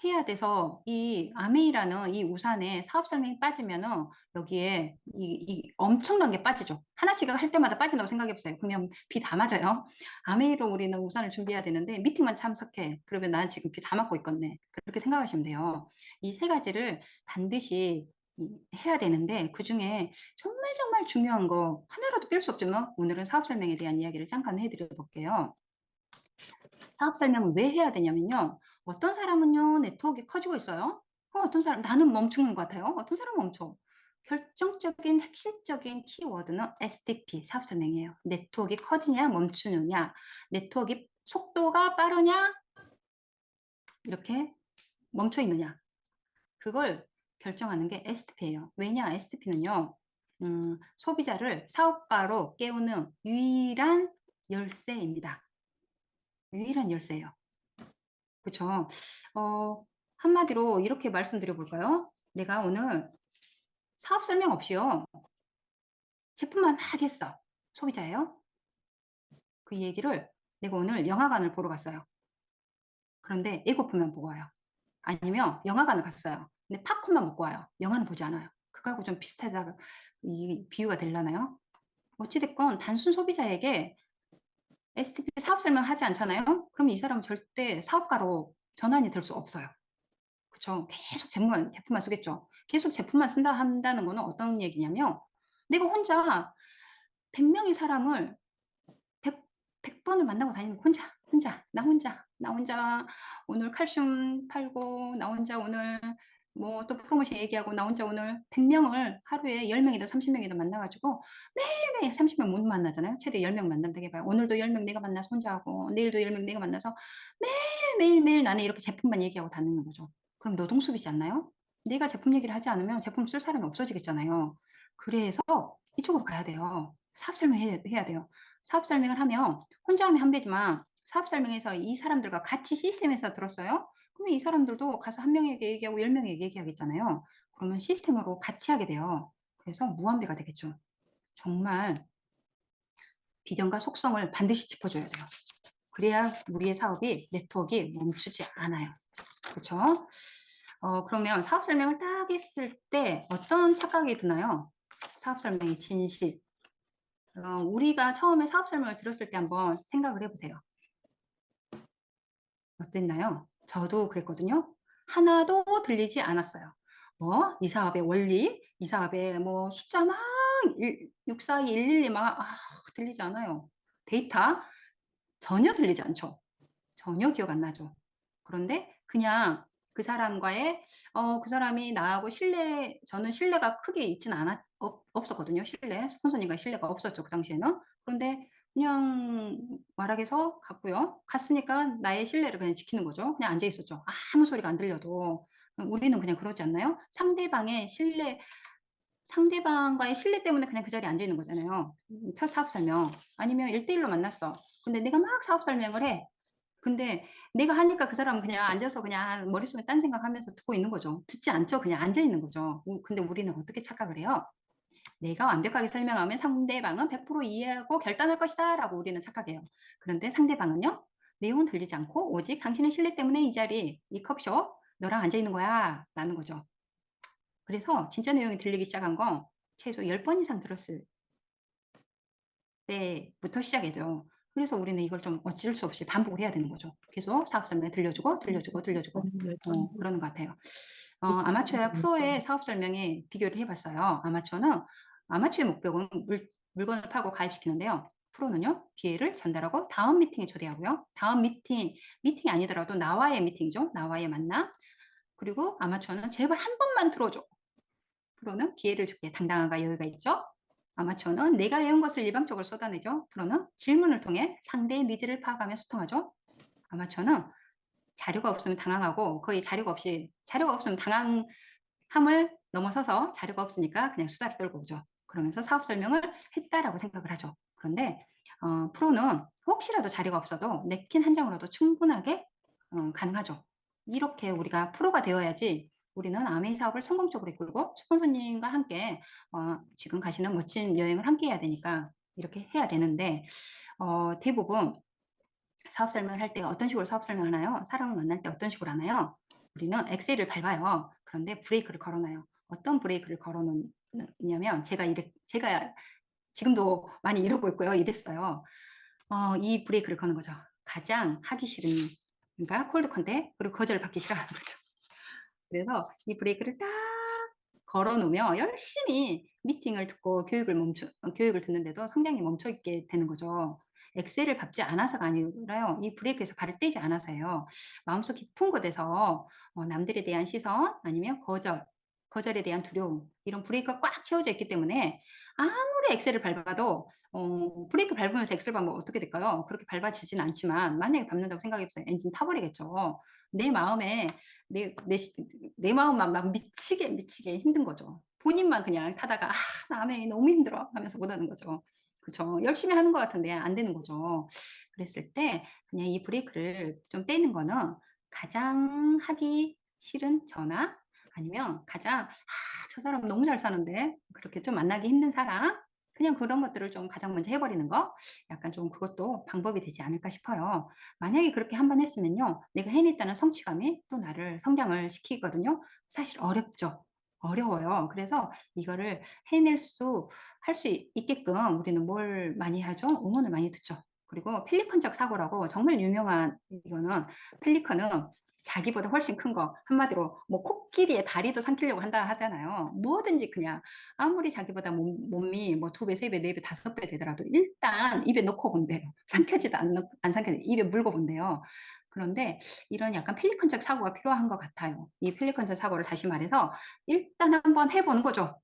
해야 돼서 이 아메이라는 이 우산에 사업 설명이 빠지면은 여기에 이 엄청난 게 빠지죠. 하나씩 할 때마다 빠진다고 생각해 보세요. 그러면 비 다 맞아요. 아메이로 우리는 우산을 준비해야 되는데 미팅만 참석해. 그러면 난 지금 비 다 맞고 있겠네. 그렇게 생각하시면 돼요. 이 3가지를 반드시 해야 되는데 그중에 정말 정말 중요한 거 하나라도 뺄 수 없지만 오늘은 사업 설명에 대한 이야기를 잠깐 해드려 볼게요. 사업 설명을 왜 해야 되냐면요. 어떤 사람은요, 네트워크가 커지고 있어요. 어떤 사람, 나는 멈추는 것 같아요. 어떤 사람은 멈춰. 결정적인 핵심적인 키워드는 STP, 사업 설명이에요. 네트워크가 커지냐, 멈추느냐, 네트워크 속도가 빠르냐, 이렇게 멈춰 있느냐. 그걸 결정하는 게 STP예요. 왜냐, STP는요, 소비자를 사업가로 깨우는 유일한 열쇠입니다. 유일한 열쇠예요. 그쵸? 한마디로 이렇게 말씀드려 볼까요? 내가 오늘 사업 설명 없이요. 제품만 막 했어. 소비자예요. 그 얘기를 내가 오늘 영화관을 보러 갔어요. 그런데 예고편만 보고 와요. 아니면 영화관을 갔어요. 근데 팝콘만 먹고 와요. 영화는 보지 않아요. 그거하고 좀 비슷하다. 이 비유가 되려나요? 어찌됐건 단순 소비자에게 STP 사업 설명을 하지 않잖아요? 그럼 이 사람은 절대 사업가로 전환이 될 수 없어요. 그쵸. 계속 제품만 쓰겠죠. 계속 제품만 쓴다 한다는 거는 어떤 얘기냐면 내가 혼자 100명의 사람을 100번을 만나고 다니는 거 나 혼자 오늘 칼슘 팔고 나 혼자 오늘 뭐 또 프로모션 얘기하고 나 혼자 오늘 100명을 하루에 10명이다 30명이다 만나가지고 매일매일 30명 못 만나잖아요. 최대 10명 만난다 해봐요. 오늘도 10명 내가 만나서 혼자 하고 내일도 10명 내가 만나서 매일 나는 이렇게 제품만 얘기하고 다니는 거죠. 그럼 노동수비지 않나요? 내가 제품 얘기를 하지 않으면 제품 쓸 사람이 없어지겠잖아요. 그래서 이쪽으로 가야 돼요. 사업 설명해야 돼요. 사업 설명을 하면 혼자 하면 한 배지만 사업 설명에서 이 사람들과 같이 시스템에서 들었어요. 그러면 이 사람들도 가서 한 명에게 얘기하고 10명에게 얘기하겠잖아요. 그러면 시스템으로 같이 하게 돼요. 그래서 무한배가 되겠죠. 정말 비전과 속성을 반드시 짚어줘야 돼요. 그래야 우리의 사업이 네트워크가 멈추지 않아요. 그렇죠? 그러면 사업 설명을 딱 했을 때 어떤 착각이 드나요? 사업 설명의 진실. 우리가 처음에 사업 설명을 들었을 때 한번 생각을 해보세요. 어땠나요? 저도 그랬거든요. 하나도 들리지 않았어요. 이 사업의 원리, 이 사업의 뭐 숫자 막 642, 112 막 들리지 않아요. 데이터 전혀 들리지 않죠. 전혀 기억 안 나죠. 그런데 그냥 그 사람과의 그 사람이 나하고 저는 신뢰가 크게 있지는 없었거든요. 스폰서님과 신뢰가 없었죠. 그 당시에는. 그런데 그냥 말하게서 갔고요. 갔으니까 나의 신뢰를 그냥 지키는 거죠. 그냥 앉아 있었죠. 아무 소리가 안 들려도. 우리는 그냥 그러지 않나요? 상대방과의 신뢰 때문에 그냥 그 자리에 앉아 있는 거잖아요. 첫 사업 설명. 아니면 1대1로 만났어. 근데 내가 막 사업 설명을 해. 근데 내가 하니까 그 사람은 그냥 앉아서 그냥 머릿속에 딴 생각하면서 듣고 있는 거죠. 듣지 않죠. 그냥 앉아 있는 거죠. 근데 우리는 어떻게 착각을 해요? 내가 완벽하게 설명하면 상대방은 100% 이해하고 결단할 것이다 라고 우리는 착각해요. 그런데 상대방은요. 내용은 들리지 않고 오직 당신의 신뢰 때문에 이 자리, 이 컵숍 너랑 앉아 있는 거야 라는 거죠. 그래서 진짜 내용이 들리기 시작한 건 최소 10번 이상 들었을 때부터 시작이죠. 그래서 우리는 이걸 좀 어쩔 수 없이 반복을 해야 되는 거죠. 계속 사업 설명 들려주고 그러는 것 같아요. 아마추어와 프로의 사업 설명에 비교를 해봤어요. 아마추어의 목표는 물건을 팔고 가입시키는데요. 프로는요, 기회를 전달하고 다음 미팅에 초대하고요. 다음 미팅이 아니더라도 나와의 미팅이죠. 나와의 만남. 그리고 아마추어는 제발 한 번만 들어줘. 프로는 기회를 줄게 당당함과 여유가 있죠. 아마추어는 내가 외운 것을 일방적으로 쏟아내죠. 프로는 질문을 통해 상대의 니즈를 파악하며 소통하죠. 아마추어는 자료가 없으면 당황하고 거의 자료가 없으면 당황함을 넘어서서 자료가 없으니까 그냥 수다를 떨고 오죠. 그러면서 사업 설명을 했다라고 생각을 하죠. 그런데 프로는 혹시라도 자료가 없어도 냅킨 한 장으로도 충분하게 가능하죠. 이렇게 우리가 프로가 되어야지 우리는 아메이 사업을 성공적으로 이끌고 스폰서님과 함께 지금 가시는 멋진 여행을 함께 해야 되니까 이렇게 해야 되는데 대부분 사업 설명을 할 때 어떤 식으로 사업 설명을 하나요? 사람을 만날 때 어떤 식으로 하나요? 우리는 엑셀을 밟아요. 그런데 브레이크를 걸어놔요. 어떤 브레이크를 걸어놓냐면 제가 지금도 많이 이러고 있고요. 이랬어요. 이 브레이크를 거는 거죠. 가장 하기 싫은 그러니까 콜드 컨택 그리고 거절을 받기 싫어하는 거죠. 그래서 이 브레이크를 딱 걸어놓으면 열심히 미팅을 듣고 교육을 듣는데도 성장이 멈춰 있게 되는 거죠. 엑셀을 밟지 않아서가 아니라요. 이 브레이크에서 발을 떼지 않아서요. 마음속 깊은 곳에서 남들에 대한 시선 아니면 거절에 대한 두려움 이런 브레이크가 꽉 채워져 있기 때문에 아무리 엑셀을 밟아도 브레이크 밟으면서 엑셀 밟으면 어떻게 될까요? 그렇게 밟아지진 않지만 만약에 밟는다고 생각해보세요. 엔진 타버리겠죠. 내 마음만 막 미치게 힘든 거죠. 본인만 그냥 타다가 나네 너무 힘들어 하면서 못하는 거죠. 그렇죠. 열심히 하는 것 같은데 안 되는 거죠. 그랬을 때 그냥 이 브레이크를 좀 떼는 거는 가장 하기 싫은 전화 아니면 가장 저 사람 너무 잘 사는데 그렇게 좀 만나기 힘든 사람 그냥 그런 것들을 좀 가장 먼저 해버리는 거 약간 좀 그것도 방법이 되지 않을까 싶어요. 만약에 그렇게 한번 했으면요. 내가 해냈다는 성취감이 또 나를 성장을 시키거든요. 사실 어려워요. 그래서 이거를 할 수 있게끔 우리는 뭘 많이 하죠? 응원을 많이 듣죠. 그리고 펠리컨적 사고라고 정말 유명한 이거는 펠리컨은 자기보다 훨씬 큰 거 한마디로 뭐 코끼리의 다리도 삼키려고 한다 하잖아요. 뭐든지 그냥 아무리 자기보다 몸이 뭐 2배, 3배, 4배, 5배 되더라도 일단 입에 넣고 본대요. 삼켜지도 안 삼켜지도 입에 물고 본대요. 그런데 이런 약간 펠리컨적 사고가 필요한 것 같아요. 이 펠리컨적 사고를 다시 말해서 일단 한번 해보는 거죠.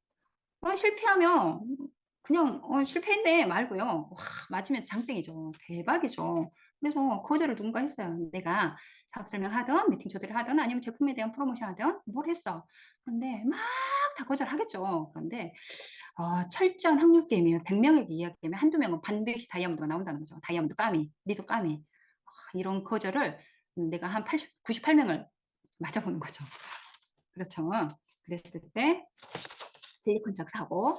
실패하면 그냥 실패했네 말고요. 와, 맞으면 장땡이죠. 대박이죠. 그래서 거절을 누군가 했어요. 내가 사업 설명하든 미팅 초대를 하든 아니면 제품에 대한 프로모션 하든 뭘 했어. 그런데 막 다 거절하겠죠. 그런데 철저한 확률 게임이에요. 100명에게 이야기하면 한두 명은 반드시 다이아몬드가 나온다는 거죠. 다이아몬드 까미, 리도 까미. 이런 거절을 내가 한 98명을 맞아보는 거죠. 그렇죠. 그랬을 때 펠리컨적 사고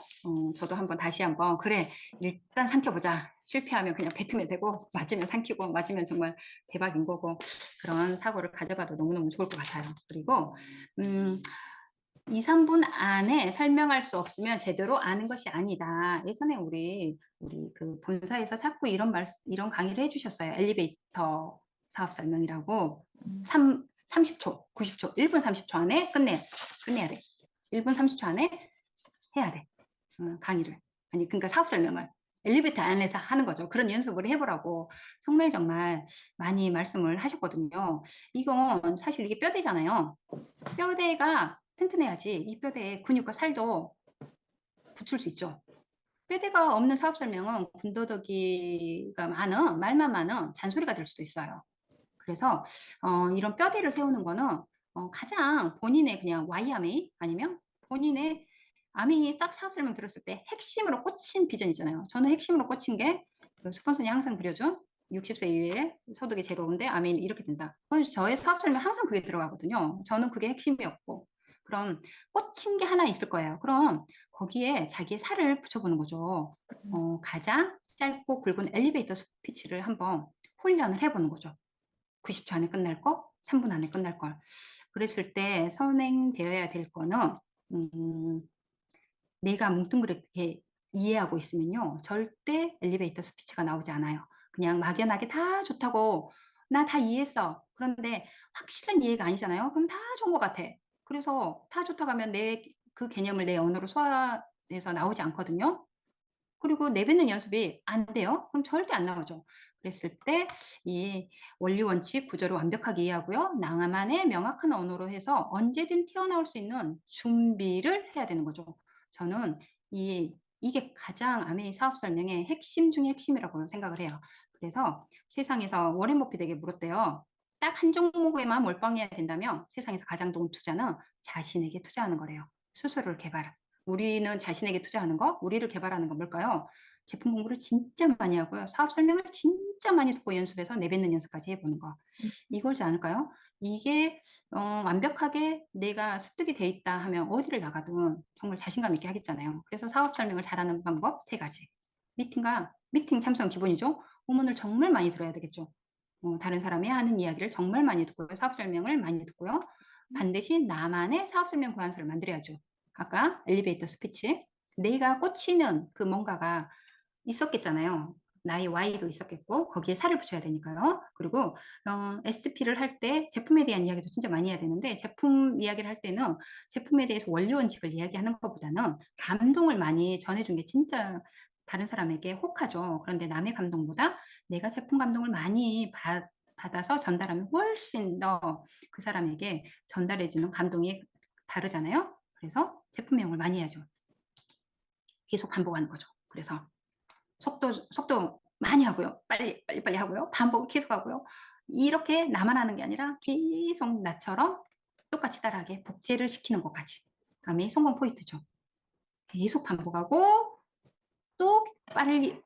저도 다시 한번 그래 일단 삼켜보자. 실패하면 그냥 뱉으면 되고 맞으면 삼키고 맞으면 정말 대박인 거고 그런 사고를 가져봐도 너무너무 좋을 것 같아요. 그리고 2, 3분 안에 설명할 수 없으면 제대로 아는 것이 아니다. 예전에 우리 그 본사에서 자꾸 이런 강의를 해주셨어요. 엘리베이터 사업 설명이라고 30초, 90초, 1분 30초 안에 끝내야 돼. 1분 30초 안에 해야 돼. 강의를. 그러니까 사업 설명을. 엘리베이터 안에서 하는 거죠. 그런 연습을 해보라고 정말 많이 말씀을 하셨거든요. 이건 사실 이게 뼈대잖아요. 뼈대가 튼튼해야지 이 뼈대에 근육과 살도 붙을 수 있죠. 뼈대가 없는 사업 설명은 군더더기가 많은, 말만 많은 잔소리가 될 수도 있어요. 그래서 이런 뼈대를 세우는 거는 가장 본인의 그냥 와이아메이 아니면 본인의 아메이 싹 사업 설명 들었을 때 핵심으로 꽂힌 비전 있잖아요. 저는 핵심으로 꽂힌 게 그 스폰서님 항상 그려준 60세 이후에 소득이 제로인데 아메이 이렇게 된다. 그건 저의 사업 설명 항상 그게 들어가거든요. 저는 그게 핵심이었고. 그럼 꽂힌 게 하나 있을 거예요. 그럼 거기에 자기의 살을 붙여보는 거죠. 가장 짧고 굵은 엘리베이터 스피치를 한번 훈련을 해보는 거죠. 90초 안에 끝날 거, 3분 안에 끝날 걸. 그랬을 때 선행되어야 될 거는 내가 뭉뚱그렇게 이해하고 있으면요. 절대 엘리베이터 스피치가 나오지 않아요. 그냥 막연하게 다 좋다고 나 다 이해했어. 그런데 확실한 이해가 아니잖아요. 그럼 다 좋은 것 같아. 그래서 다 좋다고 하면 그 개념을 내 언어로 소화해서 나오지 않거든요. 그리고 내뱉는 연습이 안 돼요. 그럼 절대 안 나오죠. 그랬을 때 이 원리 원칙 구조를 완벽하게 이해하고요. 나만의 명확한 언어로 해서 언제든 튀어나올 수 있는 준비를 해야 되는 거죠. 저는 이게 가장 아메이 사업 설명의 핵심 중에 핵심이라고 생각을 해요. 그래서 세상에서 워렌 버핏에게 물었대요. 딱 한 종목에만 몰빵해야 된다면 세상에서 가장 좋은 투자는 자신에게 투자하는 거래요. 스스로를 개발. 우리는 자신에게 투자하는 거, 우리를 개발하는 건 뭘까요? 제품 공부를 진짜 많이 하고요. 사업 설명을 진짜 많이 듣고 연습해서 내뱉는 연습까지 해보는 거. 이거지 않을까요? 이게 완벽하게 내가 습득이 돼 있다 하면 어디를 나가든 정말 자신감 있게 하겠잖아요. 그래서 사업 설명을 잘하는 방법 3가지. 미팅 참석 기본이죠. 오문을 정말 많이 들어야 되겠죠. 다른 사람이 하는 이야기를 정말 많이 듣고요. 사업 설명을 많이 듣고요. 반드시 나만의 사업 설명 고안서를 만들어야죠. 아까 엘리베이터 스피치. 내가 꽂히는 그 뭔가가 있었겠잖아요. 나의 Y도 있었겠고 거기에 살을 붙여야 되니까요. 그리고 SP를 할 때 제품에 대한 이야기도 진짜 많이 해야 되는데 제품 이야기를 할 때는 제품에 대해서 원리 원칙을 이야기하는 것보다는 감동을 많이 전해준 게 진짜 다른 사람에게 혹하죠. 그런데 남의 감동보다 내가 제품 감동을 많이 받아서 전달하면 훨씬 더 그 사람에게 전달해주는 감동이 다르잖아요. 그래서 제품명을 많이 해야죠. 계속 반복하는 거죠. 그래서 속도 많이 하고요. 빨리 하고요. 반복 계속 하고요. 이렇게 나만 하는 게 아니라 계속 나처럼 똑같이 따라하게 복제를 시키는 것까지. 다음에 성공 포인트죠. 계속 반복하고 또 빨리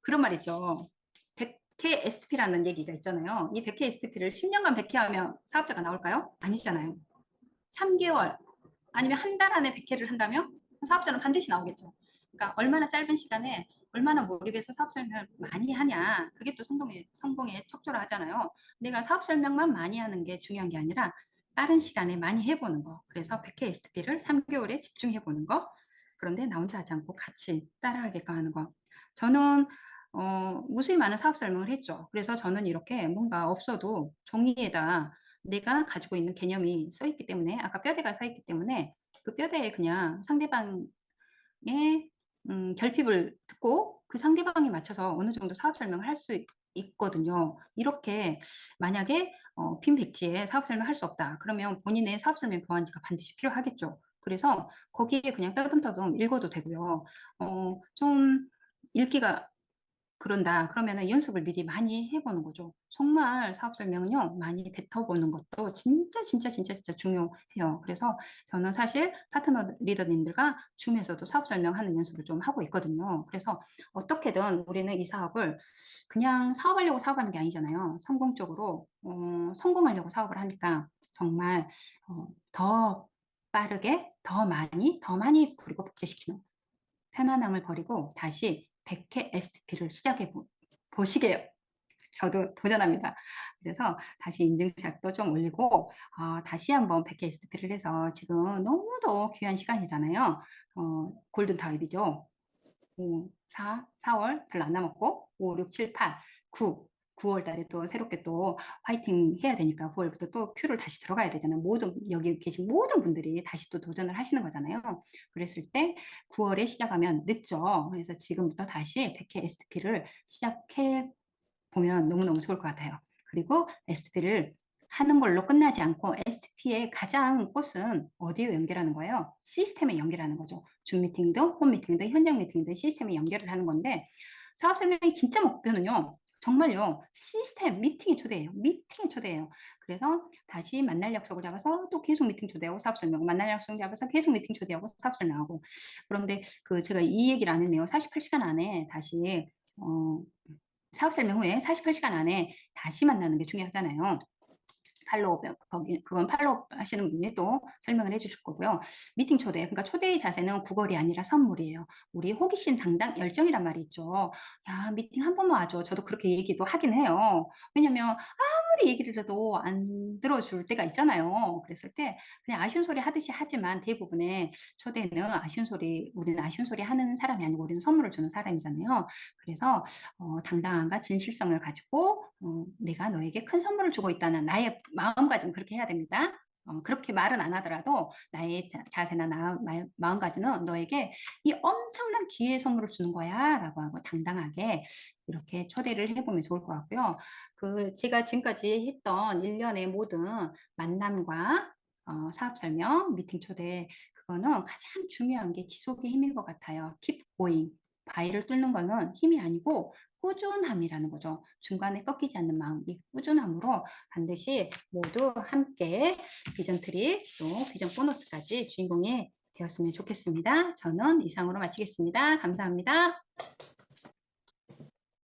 그런 말 있죠. 100회 STP라는 얘기가 있잖아요. 이 100회 STP를 10년간 100회 하면 사업자가 나올까요? 아니잖아요. 3개월 아니면 한 달 안에 100회를 한다면 사업자는 반드시 나오겠죠. 그러니까 얼마나 짧은 시간에 얼마나 몰입해서 사업 설명을 많이 하냐. 그게 또 성공에 척조를 하잖아요. 내가 사업 설명만 많이 하는 게 중요한 게 아니라 빠른 시간에 많이 해보는 거. 그래서 100회 STP를 3개월에 집중해보는 거. 그런데 나 혼자 하지 않고 같이 따라하게끔 하는 거. 저는 무수히 많은 사업 설명을 했죠. 그래서 저는 이렇게 뭔가 없어도 종이에다 내가 가지고 있는 개념이 써 있기 때문에 아까 뼈대가 써 있기 때문에 그 뼈대에 그냥 상대방의 결핍을 듣고 그 상대방에 맞춰서 어느 정도 사업 설명을 할 수 있거든요. 이렇게 만약에 빈 백지에 사업 설명 할 수 없다. 그러면 본인의 사업 설명 교환지가 반드시 필요하겠죠. 그래서 거기에 그냥 떠듬떠듬 읽어도 되고요. 좀 읽기가 그런다. 그러면은 연습을 미리 많이 해보는 거죠. 정말 사업 설명은요, 많이 뱉어보는 것도 진짜 중요해요. 그래서 저는 사실 파트너 리더님들과 줌에서도 사업 설명하는 연습을 좀 하고 있거든요. 그래서 어떻게든 우리는 이 사업을 그냥 사업하려고 사업하는 게 아니잖아요. 성공적으로, 성공하려고 사업을 하니까 정말 더 빠르게, 더 많이 그리고 복제시키는 편안함을 버리고 다시 100회 STP를 시작해 보시게요. 저도 도전합니다. 그래서 다시 인증샷도 좀 올리고 다시 한번 100회 STP를 해서 지금 너무도 귀한 시간이잖아요. 골든 타입이죠. 4월 별로 안 남았고 5, 6, 7, 8, 9 9월 달에 또 새롭게 또 화이팅 해야 되니까 9월부터 또 큐를 다시 들어가야 되잖아요. 여기 계신 모든 분들이 다시 또 도전을 하시는 거잖아요. 그랬을 때 9월에 시작하면 늦죠. 그래서 지금부터 다시 100회 SP를 시작해 보면 너무너무 좋을 것 같아요. 그리고 SP를 하는 걸로 끝나지 않고 SP의 가장 꽃은 어디에 연결하는 거예요? 시스템에 연결하는 거죠. 줌 미팅등, 홈 미팅등, 현장 미팅등 시스템에 연결을 하는 건데 사업 설명의 진짜 목표는요. 정말요. 시스템 미팅에 초대해요. 미팅에 초대해요. 그래서 다시 만날 약속을 잡아서 또 계속 미팅 초대하고 사업 설명, 만날 약속 잡아서 계속 미팅 초대하고 사업 설명하고. 그런데 제가 이 얘기를 안 했네요. 48시간 안에 다시 사업 설명 후에 48시간 안에 다시 만나는 게 중요하잖아요. 팔로우, 그건 팔로우 하시는 분이 또 설명을 해주실 거고요. 미팅 초대, 그러니까 초대의 자세는 구걸이 아니라 선물이에요. 우리 호기심, 당당, 열정이란 말이 있죠. 야, 미팅 한 번만 와줘. 저도 그렇게 얘기도 하긴 해요. 왜냐면 아무리 얘기를 해도 안 들어줄 때가 있잖아요. 그랬을 때 그냥 아쉬운 소리 하듯이 하지만 대부분의 초대는 우리는 아쉬운 소리 하는 사람이 아니고 우리는 선물을 주는 사람이잖아요. 그래서 당당함과 진실성을 가지고 내가 너에게 큰 선물을 주고 있다는 나의 마음가짐 그렇게 해야 됩니다. 그렇게 말은 안 하더라도 나의 자세나 마음가짐은 너에게 이 엄청난 기회의 선물을 주는 거야 라고 하고 당당하게 이렇게 초대를 해보면 좋을 것 같고요. 제가 지금까지 했던 일련의 모든 만남과 사업 설명, 미팅 초대 그거는 가장 중요한 게 지속의 힘인 것 같아요. Keep going. 바위를 뚫는 거는 힘이 아니고 꾸준함이라는 거죠. 중간에 꺾이지 않는 마음, 이 꾸준함으로 반드시 모두 함께 비전 트립 또 비전 보너스까지 주인공이 되었으면 좋겠습니다. 저는 이상으로 마치겠습니다. 감사합니다.